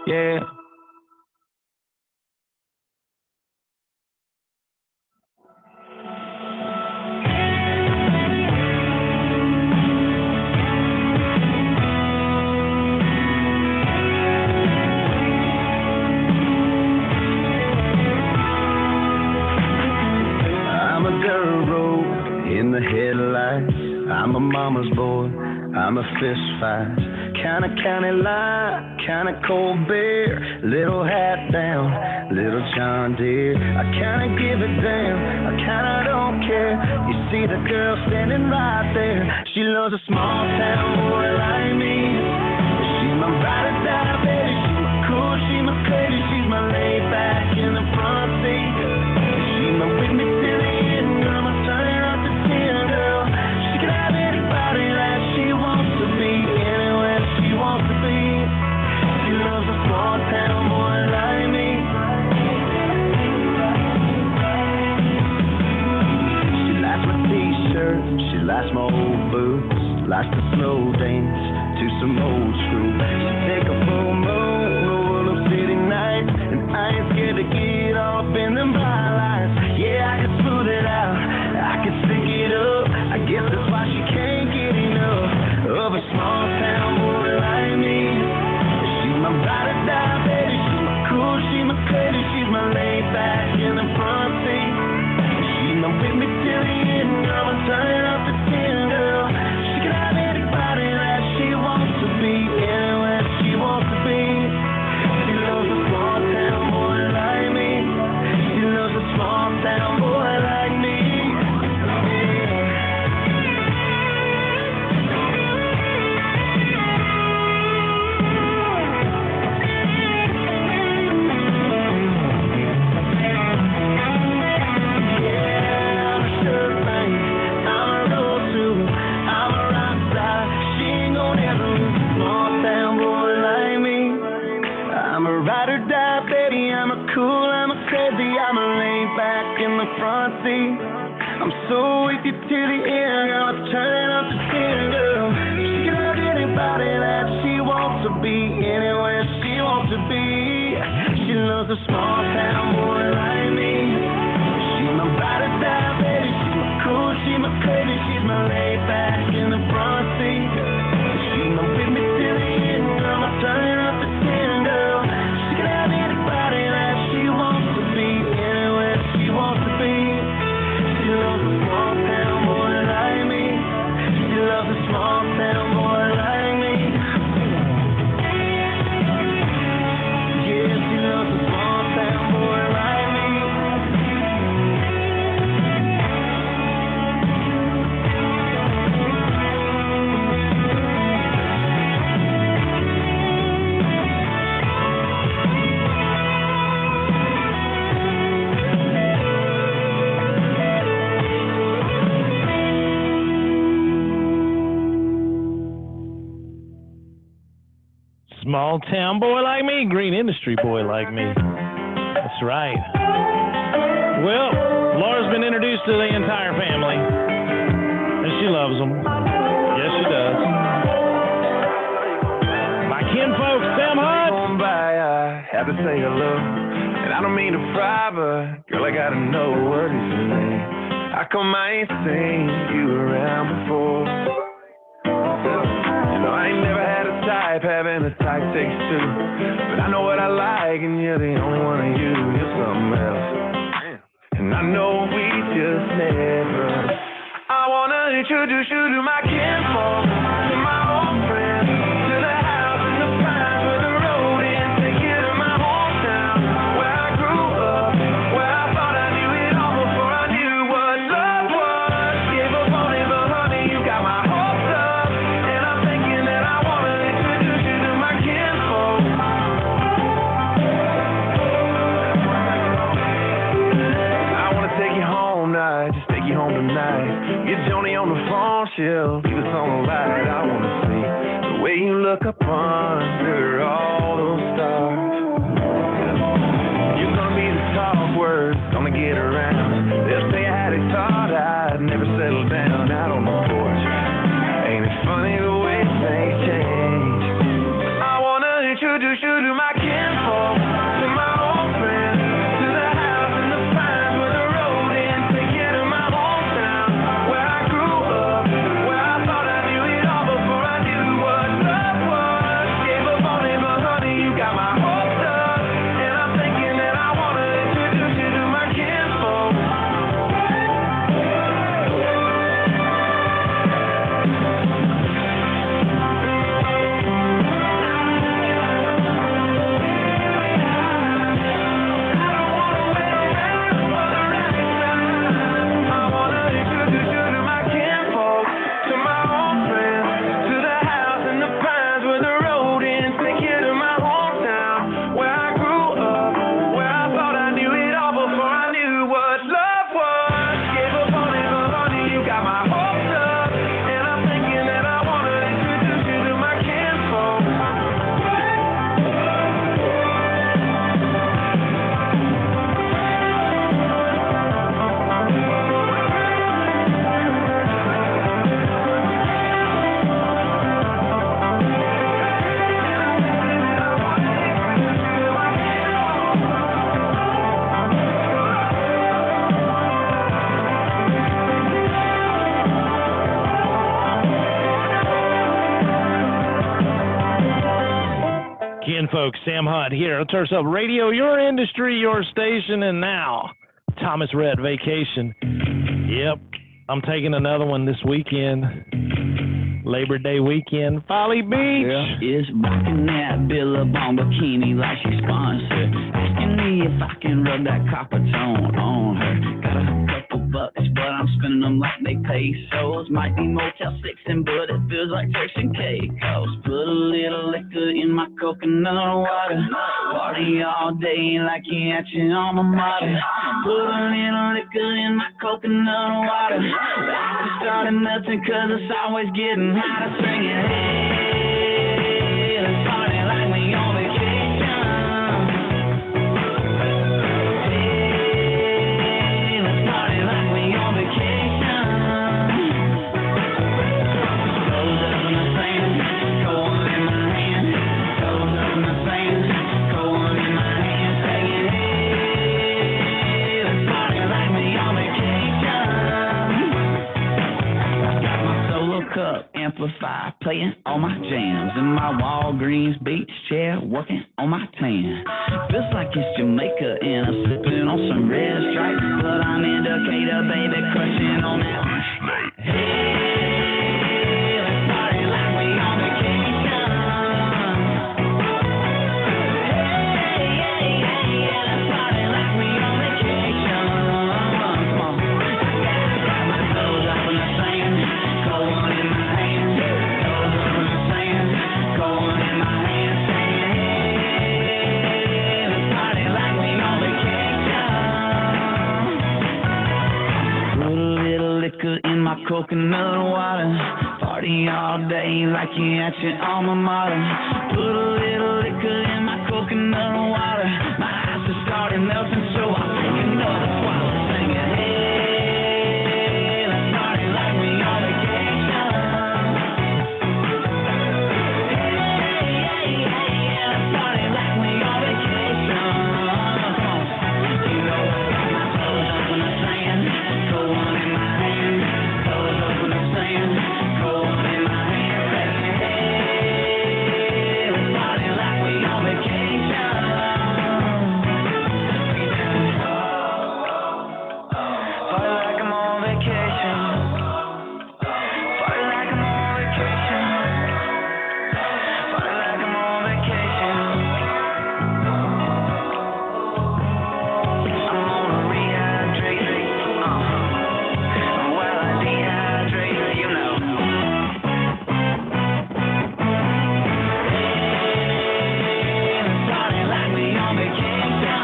S5: yeah. I'm a dirt road in the headlights. I'm a mama's boy. I'm a fist fight. Kinda county line, kinda cold beer. Little hat down, little John Deere. I kinda give it down, I kinda don't care. You see the girl standing right there. She loves a small town boy like me. She's my ride or die baby. She's my cool, she's my crazy. She's my laid back in the front seat. She's my with me till the end. I'ma turn her up to 10, girl. She can have anybody that she wants to be, anywhere she wants to be. She loves a small town boy like me. She likes my t-shirt, she likes my old boots, likes to slow dance to some old school. She take a full moon, roll up city nights, and I ain't scared to get off in them bright lights. Yeah, I can smooth it out, I can stick it up. I guess that's why she can't get enough of a small town boy like me. She's my ride or die baby. She's my cool, she's my crazy. She's my laid back in the front seat. She's my with me till the end. I'ma turn it up to 10, girl. She can have anybody that she wants to be, anywhere she wants to be. She loves a small town boy like me. She loves a small town boy like me. I'm so with you till the end. I'ma turn up the 10, girl. She can have anybody that she wants to be, anywhere she wants to be. She loves a small town boy like me. She's my ride or die baby. She's my cool, she's my crazy. She's my laid back in the front seat. She's
S2: Small town boy like me, green industry boy like me. That's right. Well, Laura's been introduced to the entire family, and she loves them. Yes, she does. My kinfolk, Sam Hunt.
S5: I had to say hello, and I don't mean to pry, but girl, I gotta know what is your name. How come I ain't seen you around before? You know, I ain't never had a type, having a type takes two, but I know what I like, and you're the only one of you. You're something else, and I know we just never. I wanna introduce you to my kinfolk, to my old friends, to the house in the pines where the road ends. Take you to my hometown, where I grew up, where I thought I knew it all before I knew what love was. Gave up on it, but honey, you got my hopes up, and I'm thinking that I wanna introduce you to my kinfolk. I wanna take you home tonight, just take you home tonight. Get Joni on the phone, she'll leave us on the light. I wanna see the way you look up under all those stars. You're gonna be the talk words, gonna get around. They'll say I had it thought I'd never settle down out on the porch. Ain't it funny the way things change? I wanna introduce you to my kinfolk, to my old friends, to the house in the pines where the road ends. Take you to my hometown, where I grew up, where I thought I knew it all before I knew what love was. Gave up on it, but honey, you got my hopes up, and I'm thinking that I wanna introduce you to my kinfolk.
S2: Kinfolk, Sam Hunt here on Turfs Up Radio, your industry, your station, and now Thomas Rhett vacation. Yep, I'm taking another one this weekend. Labor Day weekend, Folly Beach.
S18: Is rocking that Billabong bikini like she's sponsored. Asking me if I can rub that copper tone on her. Got a couple bucks, but I'm spending them like they pesos. Might be Motel 6, but it feels like Turks and Caicos. Put a little liquor in my coconut water. Party all day like you at your alma mater. Put a little liquor in my coconut water. I started melting 'cause it's always getting hotter. Singing, hey, let's party like we on vacation. Hey, let's party like we on vacation. Toes up in the sand, cold in my hand. Toes up in the sand, cold in my hand. Singing, hey, let's party like we on vacation. Got my solo cup amplifier playing all my jams in my Walgreens beach chair working on my tan. Feels like it's Jamaica and I'm sipping on some red stripes, but I'm in Decatur, baby, crushing on that. Hey, let's party like we on vacation. Hey, let's party like we on vacation. Come on, I got my toes up in the sand, cold one in my hand. Toes up in the sand, cold one in my hand. Saying, hey, let's party like we on vacation. Put a little liquor in my coconut water. Party all day like you at your alma mater. Put a little looking underwater. My eyes just started melting, so I took another swallow, singing, hey, let's party like we on vacation. Hey, let's party like we on vacation. Come on, you know I got my toes up in the sand, cold one in my hand, toes up in the sand, cold one in my hand, saying, hey, let's party like we on vacation. Party like I'm on vacation. Party like I'm on vacation. Party like I'm on vacation. I'm gonna rehydrate, while I dehydrate, you know. Hey, let's party like we on vacation.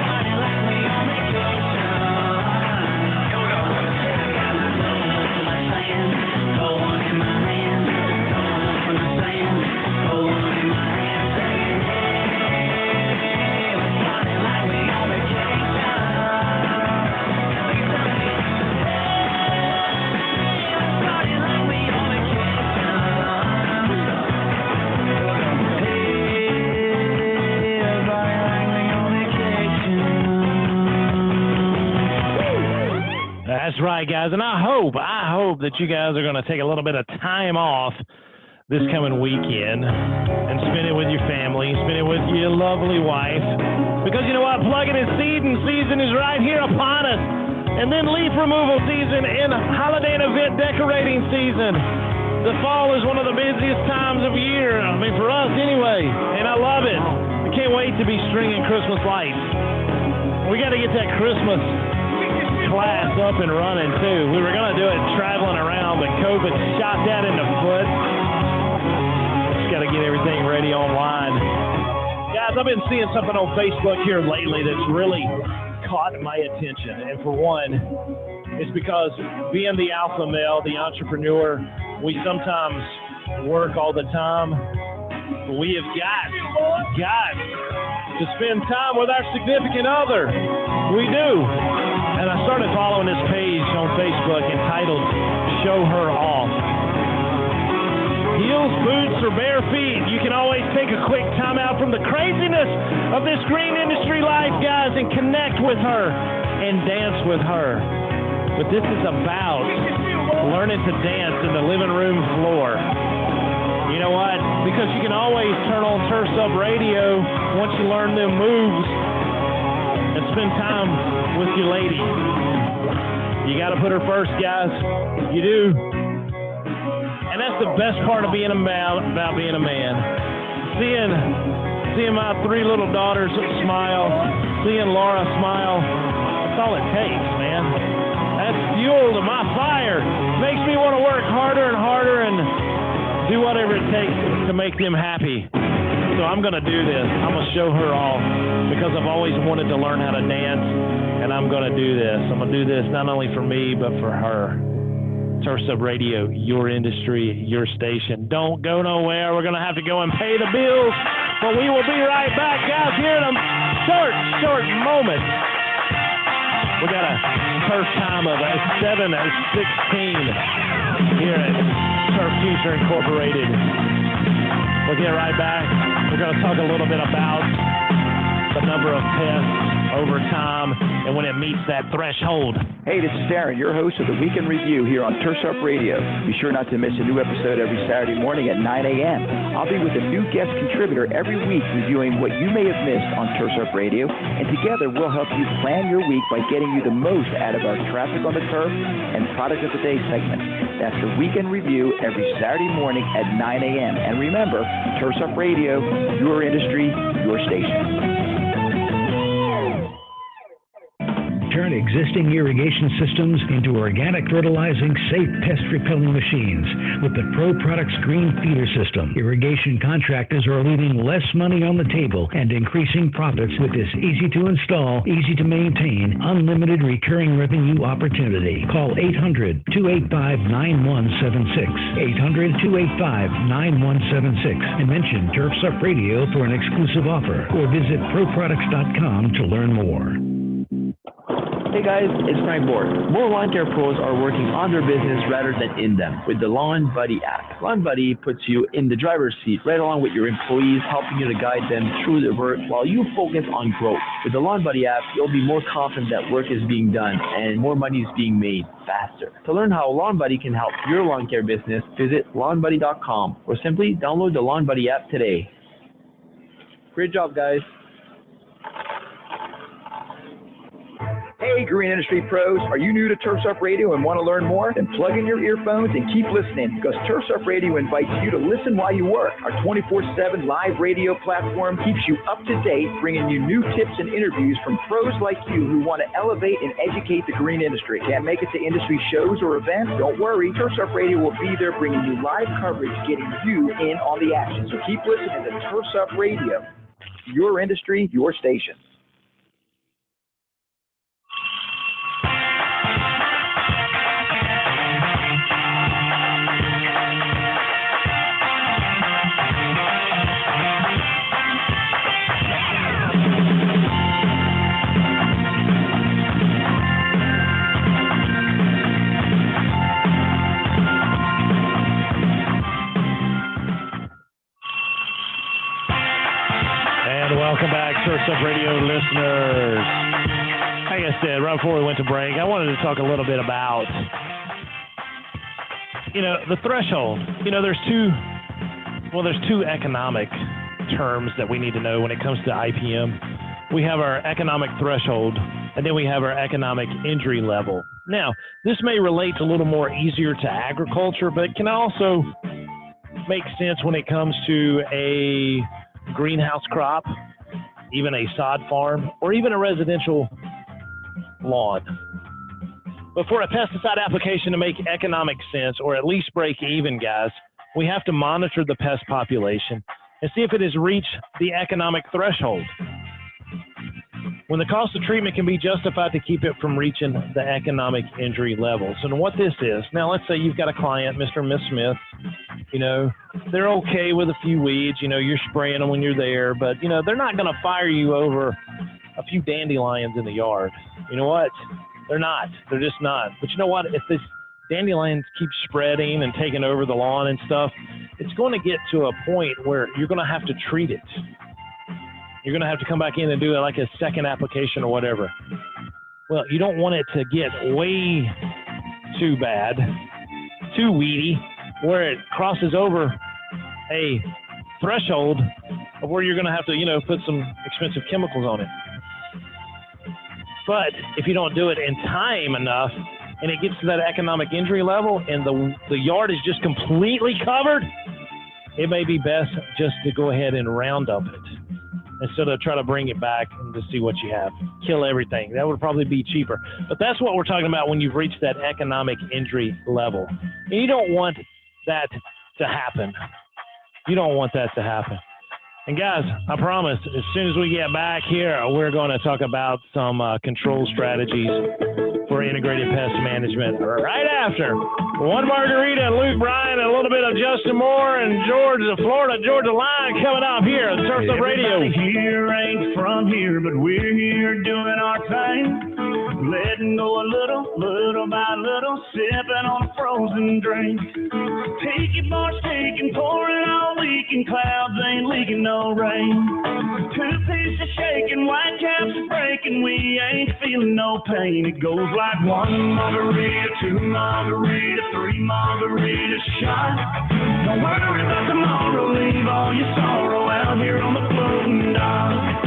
S18: Party like we on vacation. Here we go. I got my toes up in the sand, cold one in my hand, toes up in the sand, cold one in my hand, saying, hey, let's party like we on vacation. Look at me. Hey, let's party like we on vacation. Hey, let's party like we on vacation.
S2: That's right, guys. And I hope that you guys are going to take a little bit of time off this coming weekend and spend it with your family, spend it with your lovely wife. Because you know what? Plugging and seeding season is right here upon us. And then leaf removal season and holiday and event decorating season. The fall is one of the busiest times of year. I mean, for us anyway. And I love it. I can't wait to be stringing Christmas lights. We got to get that Christmas class up and running too. We were going to do it traveling around, but COVID shot that in the foot. Just got to get everything ready online. Guys, I've been seeing something on Facebook here lately that's really caught my attention. And for one, it's because being the alpha male, the entrepreneur, we sometimes work all the time. But we have got to spend time with our significant other. We do. And I started following this page on Facebook entitled Show Her Off. Heels, boots, or bare feet, you can always take a quick time out from the craziness of this green industry life, guys, and connect with her and dance with her. But this is about learning to dance in the living room floor. You know what? Because you can always turn on Turfs Up Radio once you learn them moves and spend time with your lady. You got to put her first, guys. You do. And that's the best part of being about being a man. Seeing my three little daughters smile, seeing Laura smile, that's all it takes, man. That's fuel to my fire. Makes me want to work harder and harder and do whatever it takes to make them happy. So I'm going to do this. I'm going to show her off because I've always wanted to learn how to dance, and I'm going to do this. I'm going to do this not only for me, but for her. Turfs Up Radio, your industry, your station. Don't go nowhere. We're going to have to go and pay the bills, but we will be right back, guys, here in a short moment. We got a turf time of 7:16 here at Turf Future Incorporated. We'll get right back. We're going to talk a little bit about the number of pests over time and when it meets that threshold.
S11: Hey, this is Darren, your host of the Weekend Review here on Turfs Up Radio. Be sure not to miss a new episode every Saturday morning at 9 a.m. I'll be with a new guest contributor every week reviewing what you may have missed on Turfs Up Radio, and together we'll help you plan your week by getting you the most out of our Traffic on the Turf and Product of the Day segment. That's the Weekend Review every Saturday morning at 9 a.m. And remember, Turfs Up Radio, your industry, your station.
S7: Turn existing irrigation systems into organic fertilizing, safe pest repelling machines with the Pro Products Green Feeder System. Irrigation contractors are leaving less money on the table and increasing profits with this easy to install, easy to maintain, unlimited recurring revenue opportunity. Call 800-285-9176. 800-285-9176 and mention Turfs Up Radio for an exclusive offer or visit proproducts.com to learn more.
S12: Hey guys, it's Frank Borg. More lawn care pros are working on their business rather than in them with the Lawn Buddy app. Lawn Buddy puts you in the driver's seat right along with your employees, helping you to guide them through their work while you focus on growth. With the Lawn Buddy app, you'll be more confident that work is being done and more money is being made faster. To learn how Lawn Buddy can help your lawn care business, visit lawnbuddy.com or simply download the Lawn Buddy app today. Great job, guys.
S11: Hey, green industry pros, are you new to Turfs Up Radio and want to learn more? Then plug in your earphones and keep listening because Turfs Up Radio invites you to listen while you work. Our 24/7 live radio platform keeps you up to date, bringing you new tips and interviews from pros like you who want to elevate and educate the green industry. Can't make it to industry shows or events? Don't worry, Turfs Up Radio will be there bringing you live coverage, getting you in on the action. So keep listening to Turfs Up Radio. Your industry, your station.
S2: Welcome back, Turfs Up Radio listeners. Like I said, right before we went to break, I wanted to talk a little bit about, the threshold. There's two economic terms that we need to know when it comes to IPM. We have our economic threshold, and then we have our economic injury level. Now, this may relate a little more easier to agriculture, but can also make sense when it comes to a greenhouse crop, even a sod farm, or even a residential lawn. But for a pesticide application to make economic sense, or at least break even, guys, we have to monitor the pest population and see if it has reached the economic threshold. When the cost of treatment can be justified to keep it from reaching the economic injury levels. And what this is, now let's say you've got a client, Mr. and Miss Smith, they're okay with a few weeds, you're spraying them when you're there, but, they're not going to fire you over a few dandelions in the yard. You know what? They're not. They're just not. But you know what? If this dandelions keep spreading and taking over the lawn and stuff, it's going to get to a point where you're going to have to treat it. You're going to have to come back in and do it like a second application or whatever. Well, you don't want it to get way too bad, too weedy, where it crosses over a threshold of where you're going to have to, put some expensive chemicals on it. But if you don't do it in time enough and it gets to that economic injury level and the yard is just completely covered, it may be best just to go ahead and round up it instead of try to bring it back and to see what you have. Kill everything. That would probably be cheaper. But that's what we're talking about when you've reached that economic injury level. And you don't want that to happen. You don't want that to happen. And guys, I promise, as soon as we get back here, we're going to talk about some control strategies for integrated pest management right after one margarita and Luke Bryan and a little bit of Justin Moore and the Florida Georgia Line coming up here on Turfs Up Radio.
S9: Everybody here ain't from here, but we're here doing our thing. Letting go a little by little, sipping on a frozen drink. Tiki bar speaking, pouring on leaking, clouds ain't leaking no rain. Two pieces shaking, white caps breaking, we ain't feeling no pain. It goes like one margarita, two margarita, three margarita shot. Don't worry about tomorrow, leave all your sorrow out here on the floating dock.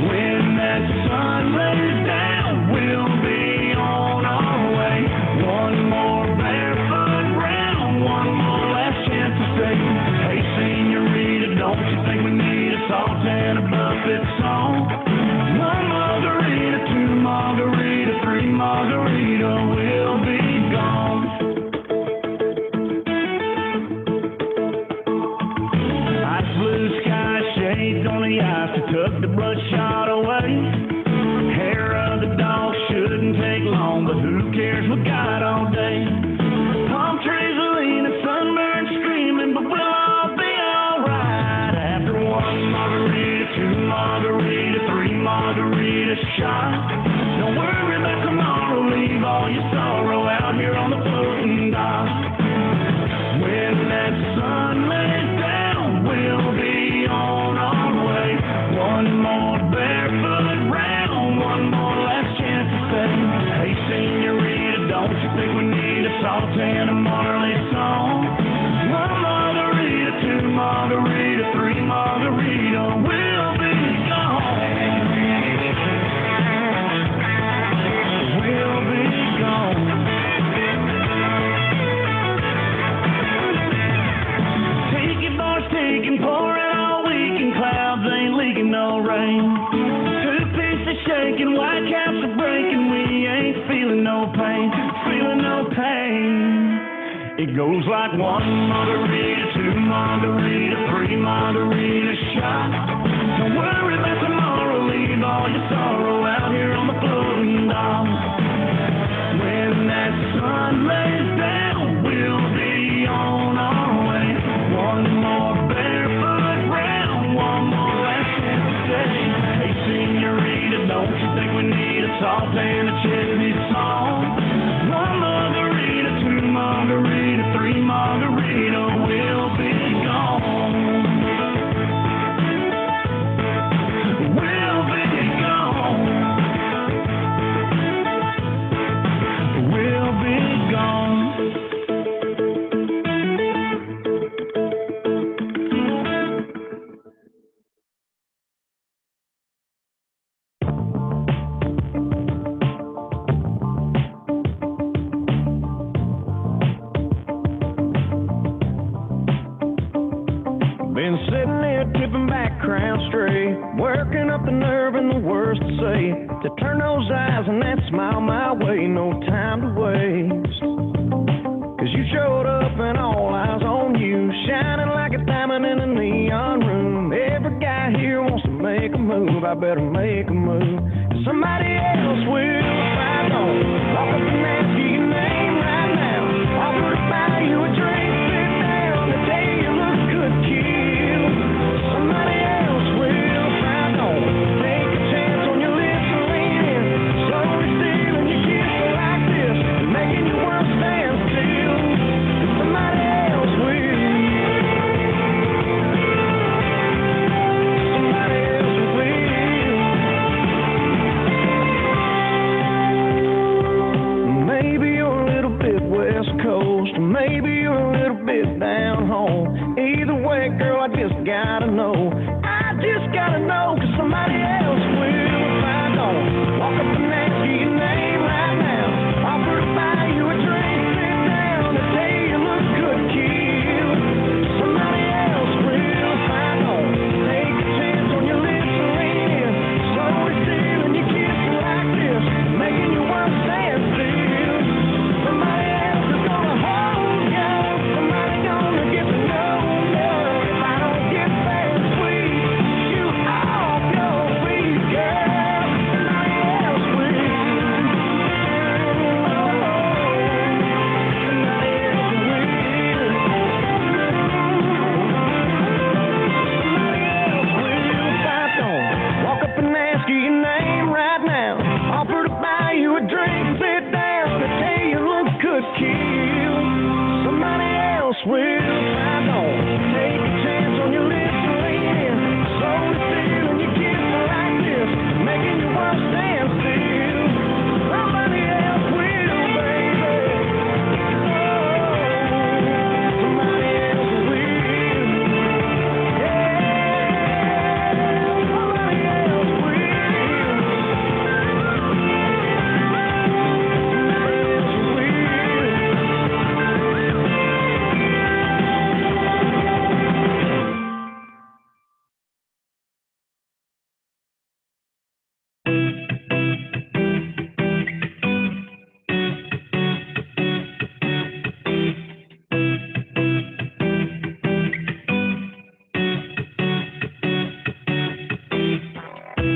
S9: When that sun lays down, we'll be on our way. One more barefoot round, one more last chance to say, hey, senorita, don't you think we need a salt and a buffet song? One margarita, two margarita,
S4: margarita shot. Don't worry about tomorrow, leave all your sorrow out here on the floating dock. When that sun lays down, we'll be on our way. One more barefoot round, one more last chance to say, hey senorita, don't you think we need a salsa and a Marley song? One margarita, two margarita, three margarita, we'll be gone. We'll be gone. Take it, boys, take it, pour it all weekend. Clouds ain't leaking no rain. Two pieces shaking, white caps are breaking. We ain't feeling no pain, feeling no pain. It goes like one margarita, two margarita, three margarita shot. Don't worry about tomorrow, leave all your sorrow out here on the floating dock. When that sun lays down, we'll be on our way. One more barefoot round, one more last chance to say, hey senorita, don't you think we need a salt and a chesney song? One margarita, two margarita, three margarita, we'll be gone. We'll be gone. We'll be gone. Been sitting there tipping back crown straight, working up the nerve and the words to say, to turn those eyes and that smile my way, no time to waste. Cause you showed up and all eyes on you, shining like a diamond in a neon room. Every guy here wants to make a move, I better make a move. Cause somebody else will if I don't. Walk up and ask you your name right now. Offer to buy you a drink, sit down, and tell you look good, kid. Somebody else will if I don't. Take a chance on your lips and lean in, slowly stealing your kiss like this, making your world stand still. Somebody else will. Somebody else will. Maybe you're a little bit West Coast, maybe you're a little bit down home. Either way, girl, I just gotta know. I just gotta know, cause somebody else will if I don't. Walk up and ask you your name right now. Offer to buy you a drink, sit down, and tell you look good, kid. Somebody else will if I don't. Take a chance on your lips and lean in, slowly stealing your kiss like this, making your world stand still. Somebody else is gonna hold you. Somebody gonna get to know you. If I don't get that sweet, you off your feet, girl. Somebody else will. Somebody else will. Somebody else will if I don't. Walk up and ask you your name right now. Offer to buy you a drink, sit down, and tell you look good, kid. Somebody else will if I don't. Take a chance on your lips and lean in, slowly stealing your kiss like this, making your world stand still. Somebody else will, baby. Oh, somebody else will. Yeah, somebody else will.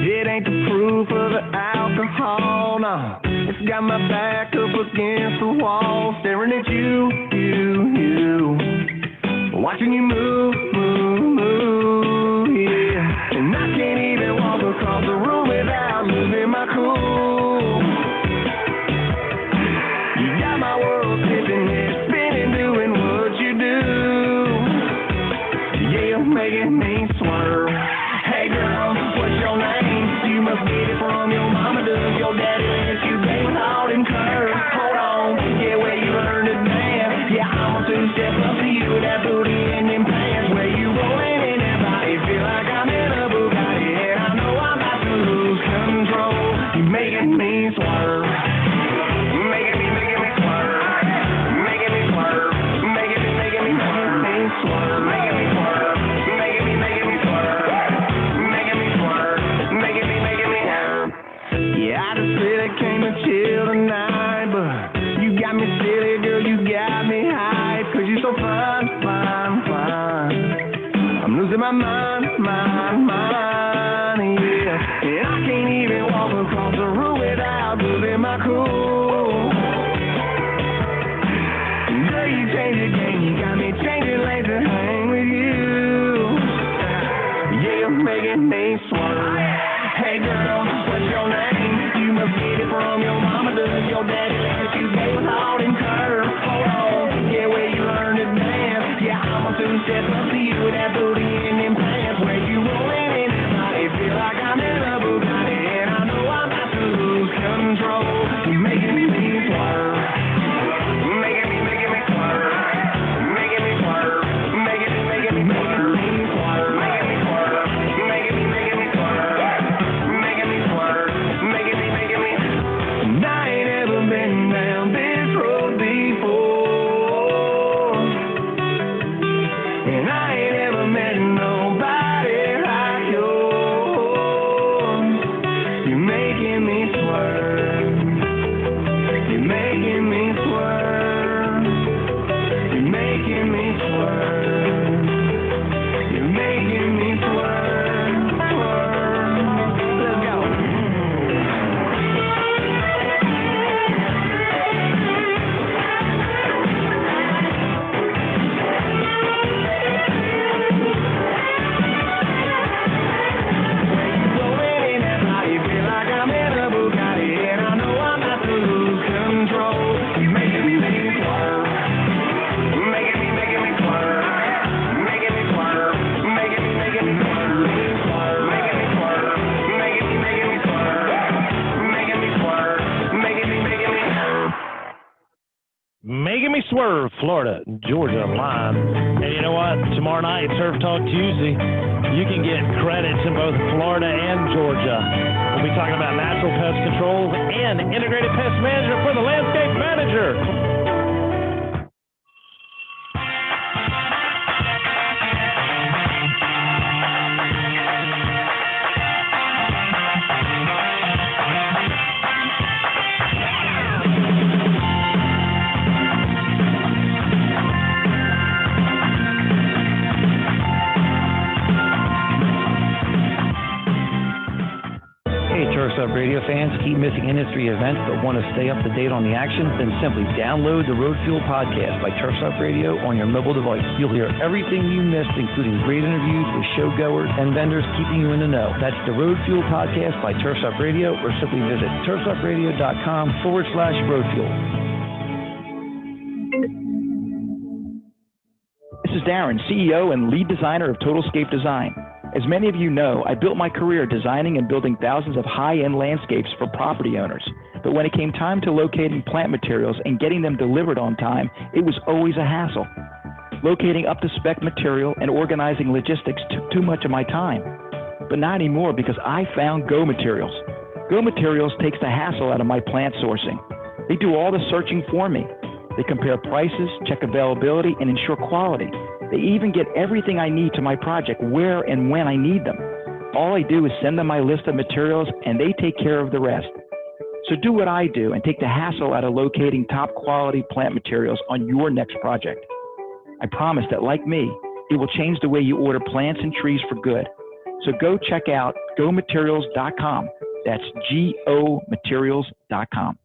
S4: It ain't the proof of the alcohol, no. It's got my back up against the wall, staring at you. Watching you move, yeah. And I can't even walk across the room without you, that booty in them pants, where you rolling in that body, feel like I'm in a Bugatti, and I know I'm about to lose control. You making me swerve, making me swerve, making me swerve, making me swerve, making me swerve, making me swerve, making me swerve, making me swerve. Yeah, I just really came to chill tonight, but you got me silly, girl, you got me high, 'cause you so fine, fine, fine. I'm losing my mind, yeah. And I can't even walk across the room without losing my cool. Girl, you changed the game, you got me changing lanes to hang with you. Yeah, you're making me swerve. Hey girl, what's your name? You must get it from your mama, does your daddy let you go out and curve? Hold on, yeah, where you learn to dance? Yeah, I'm a two-step up to you, that booty in them pants, where you rolling in that body, feel like I'm in a Bugatti, and I know I'm about to lose control. You're making me swerve, making me swerve, making me swerve, making me swerve, making me swerve, making me swerve, making me swerve, making me. And I ain't ever been down this road before, and I ain't ever met nobody like yours. You're making me swerve, you're making me swerve, you're making me swerve, you're making me swerve, swerve. Let's go. Rolling in that body, feel like I'm in a Bugatti, and I know I'm about to lose control. You're making me swerve, making me swerve, making me swerve, making me swerve, making me swerve, making me swerve, making me swerve, making me swerve.
S2: Making me swerve, Florida, Georgia line. And you know what? Tomorrow night, Surf Talk Tuesday, you can get credits in both Florida and Georgia. We'll be talking about natural pest controls and integrated pest management for the landscape manager.
S19: Hey, Turfs Up Radio fans, keep missing industry events but want to stay up to date on the action? Then simply download the Road Fuel Podcast by Turfs Up Radio on your mobile device. You'll hear everything you missed, including great interviews with showgoers and vendors keeping you in the know. That's the Road Fuel Podcast by Turfs Up Radio, or simply visit turfsupradio.com/Road Fuel.
S11: This is Darren, CEO and lead designer of Totalscape Design. As many of you know, I built my career designing and building thousands of high-end landscapes for property owners. But when it came time to locating plant materials and getting them delivered on time, it was always a hassle. Locating up-to-spec material and organizing logistics took too much of my time. But not anymore, because I found Go Materials. Go Materials takes the hassle out of my plant sourcing. They do all the searching for me. They compare prices, check availability, and ensure quality. They even get everything I need to my project where and when I need them. All I do is send them my list of materials, and they take care of the rest. So do what I do and take the hassle out of locating top quality plant materials on your next project. I promise that, like me, it will change the way you order plants and trees for good. So go check out gomaterials.com. That's GOmaterials.com.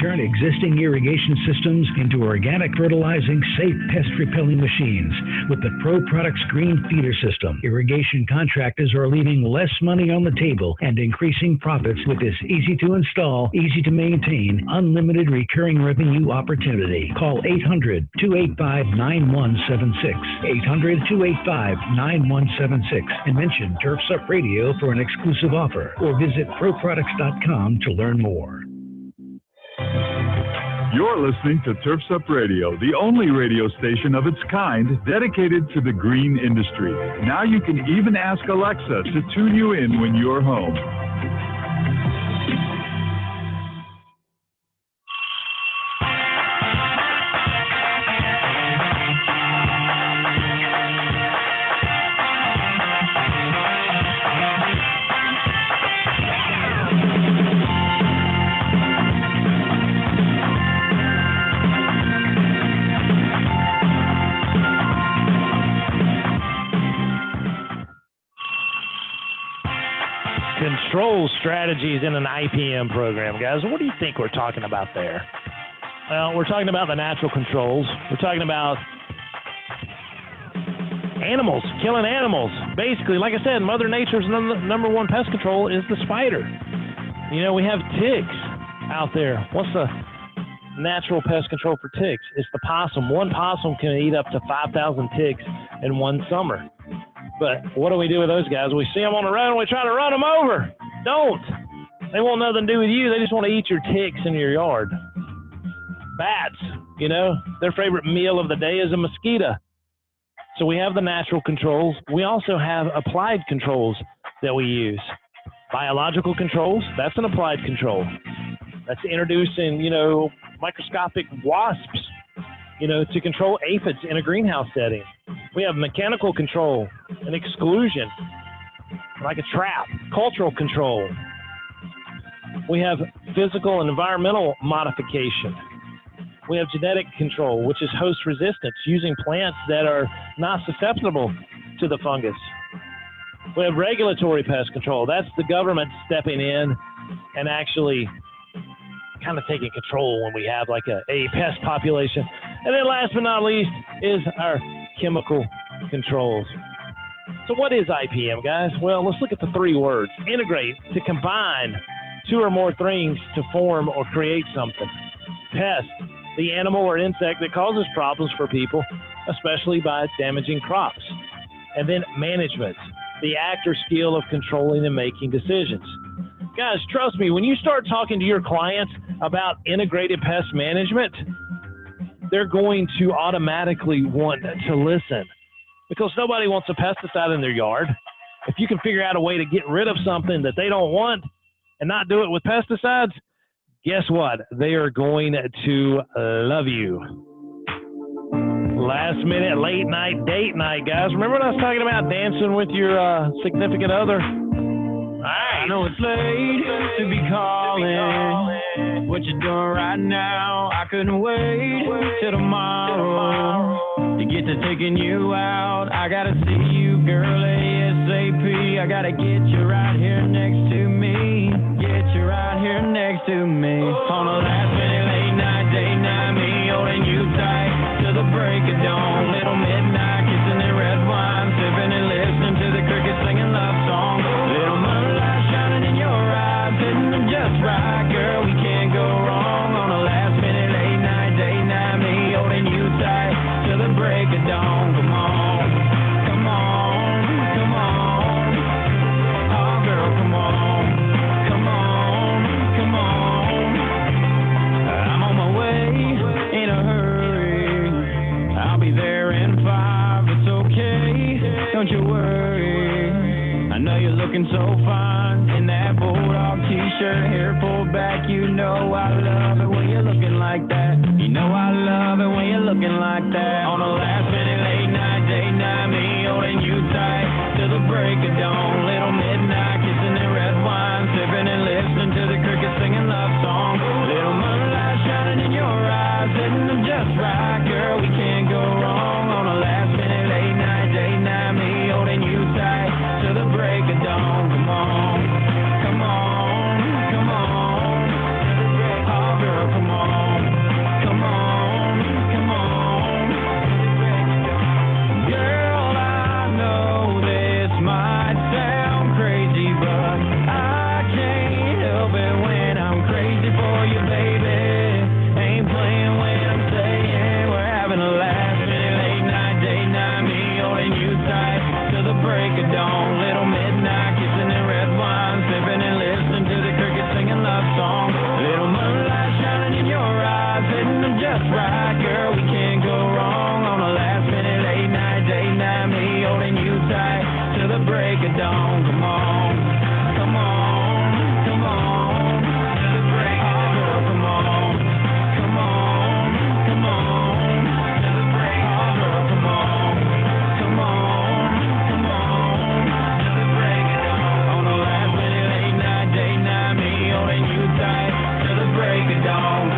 S7: Turn existing irrigation systems into organic fertilizing, safe pest repelling machines with the Pro Products Green Feeder System. Irrigation contractors are leaving less money on the table and increasing profits with this easy to install, easy to maintain, unlimited recurring revenue opportunity. Call 800-285-9176, 800-285-9176, and mention Turfs Up Radio for an exclusive offer, or visit proproducts.com to learn more.
S15: You're listening to Turfs Up Radio, the only radio station of its kind dedicated to the green industry. Now you can even ask Alexa to tune you in when you're home.
S2: Control strategies in an IPM program, guys. What do you think we're talking about there? Well, we're talking about the natural controls. We're talking about animals, killing animals. Basically, like I said, Mother Nature's number one pest control is the spider. You know, we have ticks out there. What's the natural pest control for ticks? It's the possum. One possum can eat up to 5,000 ticks in one summer. But what do we do with those guys? We see them on the road and we try to run them over. Don't. They want nothing to do with you. They just want to eat your ticks in your yard. Bats, you know, their favorite meal of the day is a mosquito. So we have the natural controls. We also have applied controls that we use. Biological controls, that's an applied control. That's introducing, you know, microscopic wasps, you know, to control aphids in a greenhouse setting. We have mechanical control and exclusion, like a trap, cultural control. We have physical and environmental modification. We have genetic control, which is host resistance, using plants that are not susceptible to the fungus. We have regulatory pest control. That's the government stepping in and actually kind of taking control when we have like a pest population. And then last but not least is our chemical controls. So what is IPM, guys? Well, let's look at the three words. Integrate, to combine two or more things to form or create something. Pest, the animal or insect that causes problems for people, especially by damaging crops. And then management, the act or skill of controlling and making decisions. Guys, trust me, when you start talking to your clients about integrated pest management, they're going to automatically want to listen because nobody wants a pesticide in their yard. If you can figure out a way to get rid of something that they don't want and not do it with pesticides, guess what? They are going to love you. Last minute, late night, date night, guys. Remember when I was talking about dancing with your significant other?
S18: I know it's late to be calling. What you doing right now? I couldn't wait till tomorrow to get to taking you out. I gotta see you, girl, ASAP. I gotta get you right here next to me. Get you right here next to me. On a last minute, late night, date night, me holding you tight till the break of dawn. Little midnight, kissing the red wine, sipping and listening to the crickets singing love songs. Little moonlight shining in your eyes, hitting them just right, girl. We can't go wrong. On a last minute, late night, date night, me holding you tight till the break of dawn. Come on, come on, come on. Oh, girl, come on, come on, come on. I'm on my way in a hurry. I'll be there in 5. It's okay, don't you worry. I know you're looking so fine in that bulldog t-shirt, hair pulled back. You know I love it when you're looking like that. You know I love it when you're looking like that. On a last minute, late night, date night, me holding you tight till the break of dawn. Little midnight, kissing the red wine, sipping and listening to the crickets singing love songs. Little moonlight shining in your eyes, hitting them just right, girl. We can't go wrong. On a last minute, late night, date night, me holding you tight till the break of dawn. Come on, come on, come on. Oh, girl, come on, come on, come on. Girl, I know this might sound crazy, but I can't help it when I'm crazy for you, baby. Ain't playing when I'm saying we're a dog.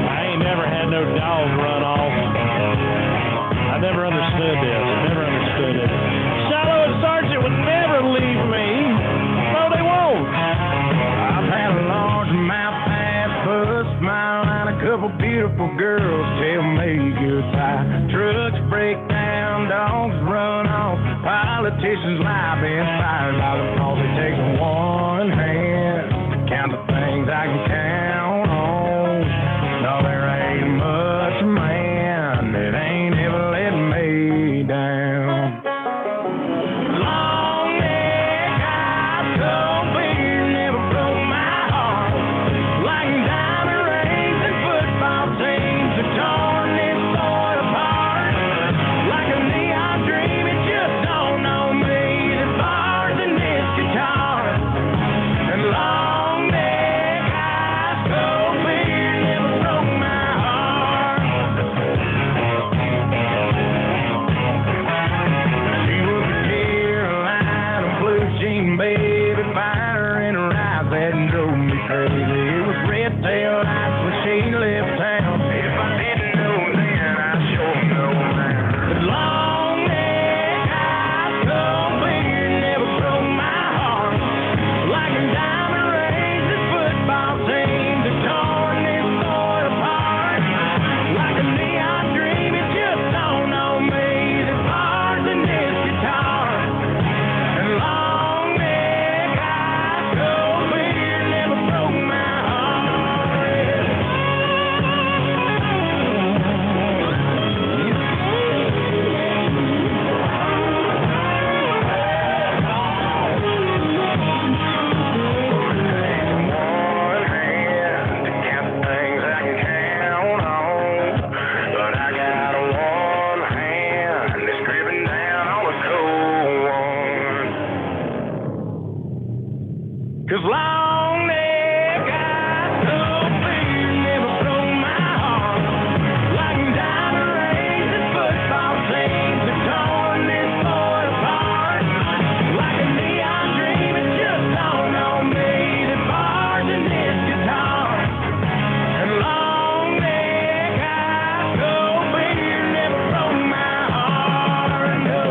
S2: I ain't never had no dog run off. I never understood this. Never understood it. Shiloh and Sargent would never leave me. No, they won't.
S9: I've had a large mouth pass bus, smile, and a couple beautiful girls tell me goodbye. Trucks break down, dogs run off, politicians lie, been fired by the cause it takes one hand to count the things I can count on. No, there ain't much man that ain't ever let me down. Long neck, high skull beard never broke my heart. Like diamond rings and football teams that torn this boy apart. Like a neon dream, it just don't know me. The bars in this guitar. And long neck, high skull beard never broke my heart. She was a Carolina blue jean baby fighter in her eyes that drove me crazy. It was red tail lights when she left town. If I didn't know then, I sure know now. But long neck, high skull beard never broke my heart. Like a diamond rings and football teams that torn this boy apart. Like a neon dream, it just don't know me. The bars in this guitar. And long neck, high skull beard never broke my heart. One hand to count the things I can count on, but I got one hand that's gripping down on a cold one. 'Cause long neck, high skull beard never broke my heart. Like diamond rings and football teams that torn this boy apart. Like a neon dream, it just don't know me. The bars in this guitar. And long neck, high skull beard never broke my heart. No,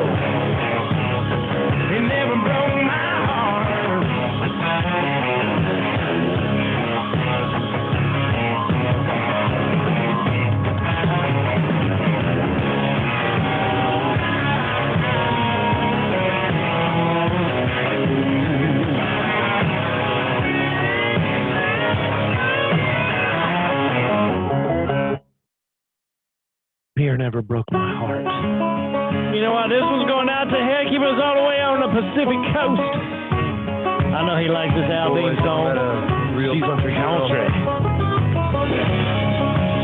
S9: it never broke my heart.
S2: Beer never broke my heart. You know what? This one's going out to Heck. He was all the way on the Pacific Coast. I know he likes this Aldean song. She's country.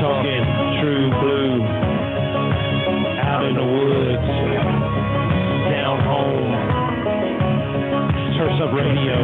S2: Talking true blue. Out in the woods. Down home. Turf Up Radio.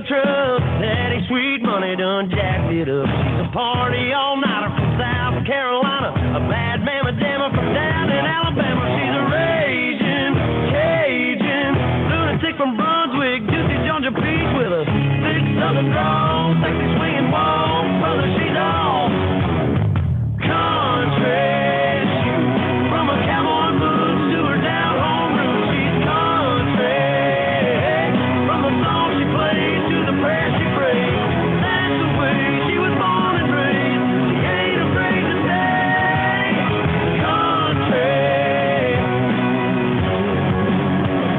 S4: Truck, Daddy Sweet Money done jacked it up. She's a party all-nighter from South Carolina, a bad mama jammer from down in Alabama. She's a raging Cajun lunatic from Brunswick, juicy Georgia Peach with a big southern drawl, sexy swinging wall. Brother, she's all country. From a cowboy boots to her down home roots, she's country. From the song she plays to the prayer she prays, that's the way she was born and raised. She ain't afraid to say country.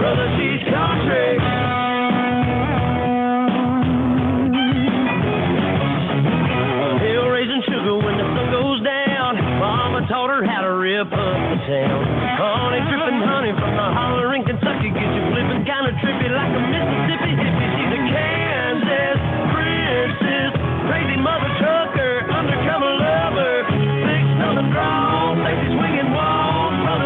S4: Brother, she's country. Hill raising sugar when the sun goes down. Mama taught her how to rip up the town. Honey dripping honey from the holler in Kentucky, get you flipping kind of trippy like a Mississippi hippie. She's a Kansas princess, crazy mother trucker, undercover lover, big southern drawl, sexy swinging walls. Brother,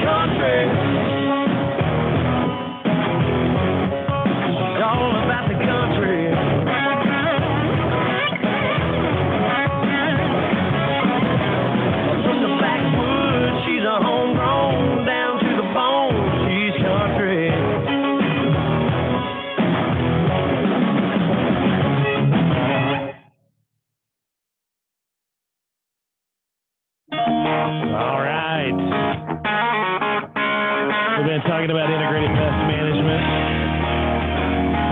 S4: country. It's all about the country. From the backwoods, she's a homegrown, down to the bone, she's country.
S2: All right. We've been talking about integrated pest management.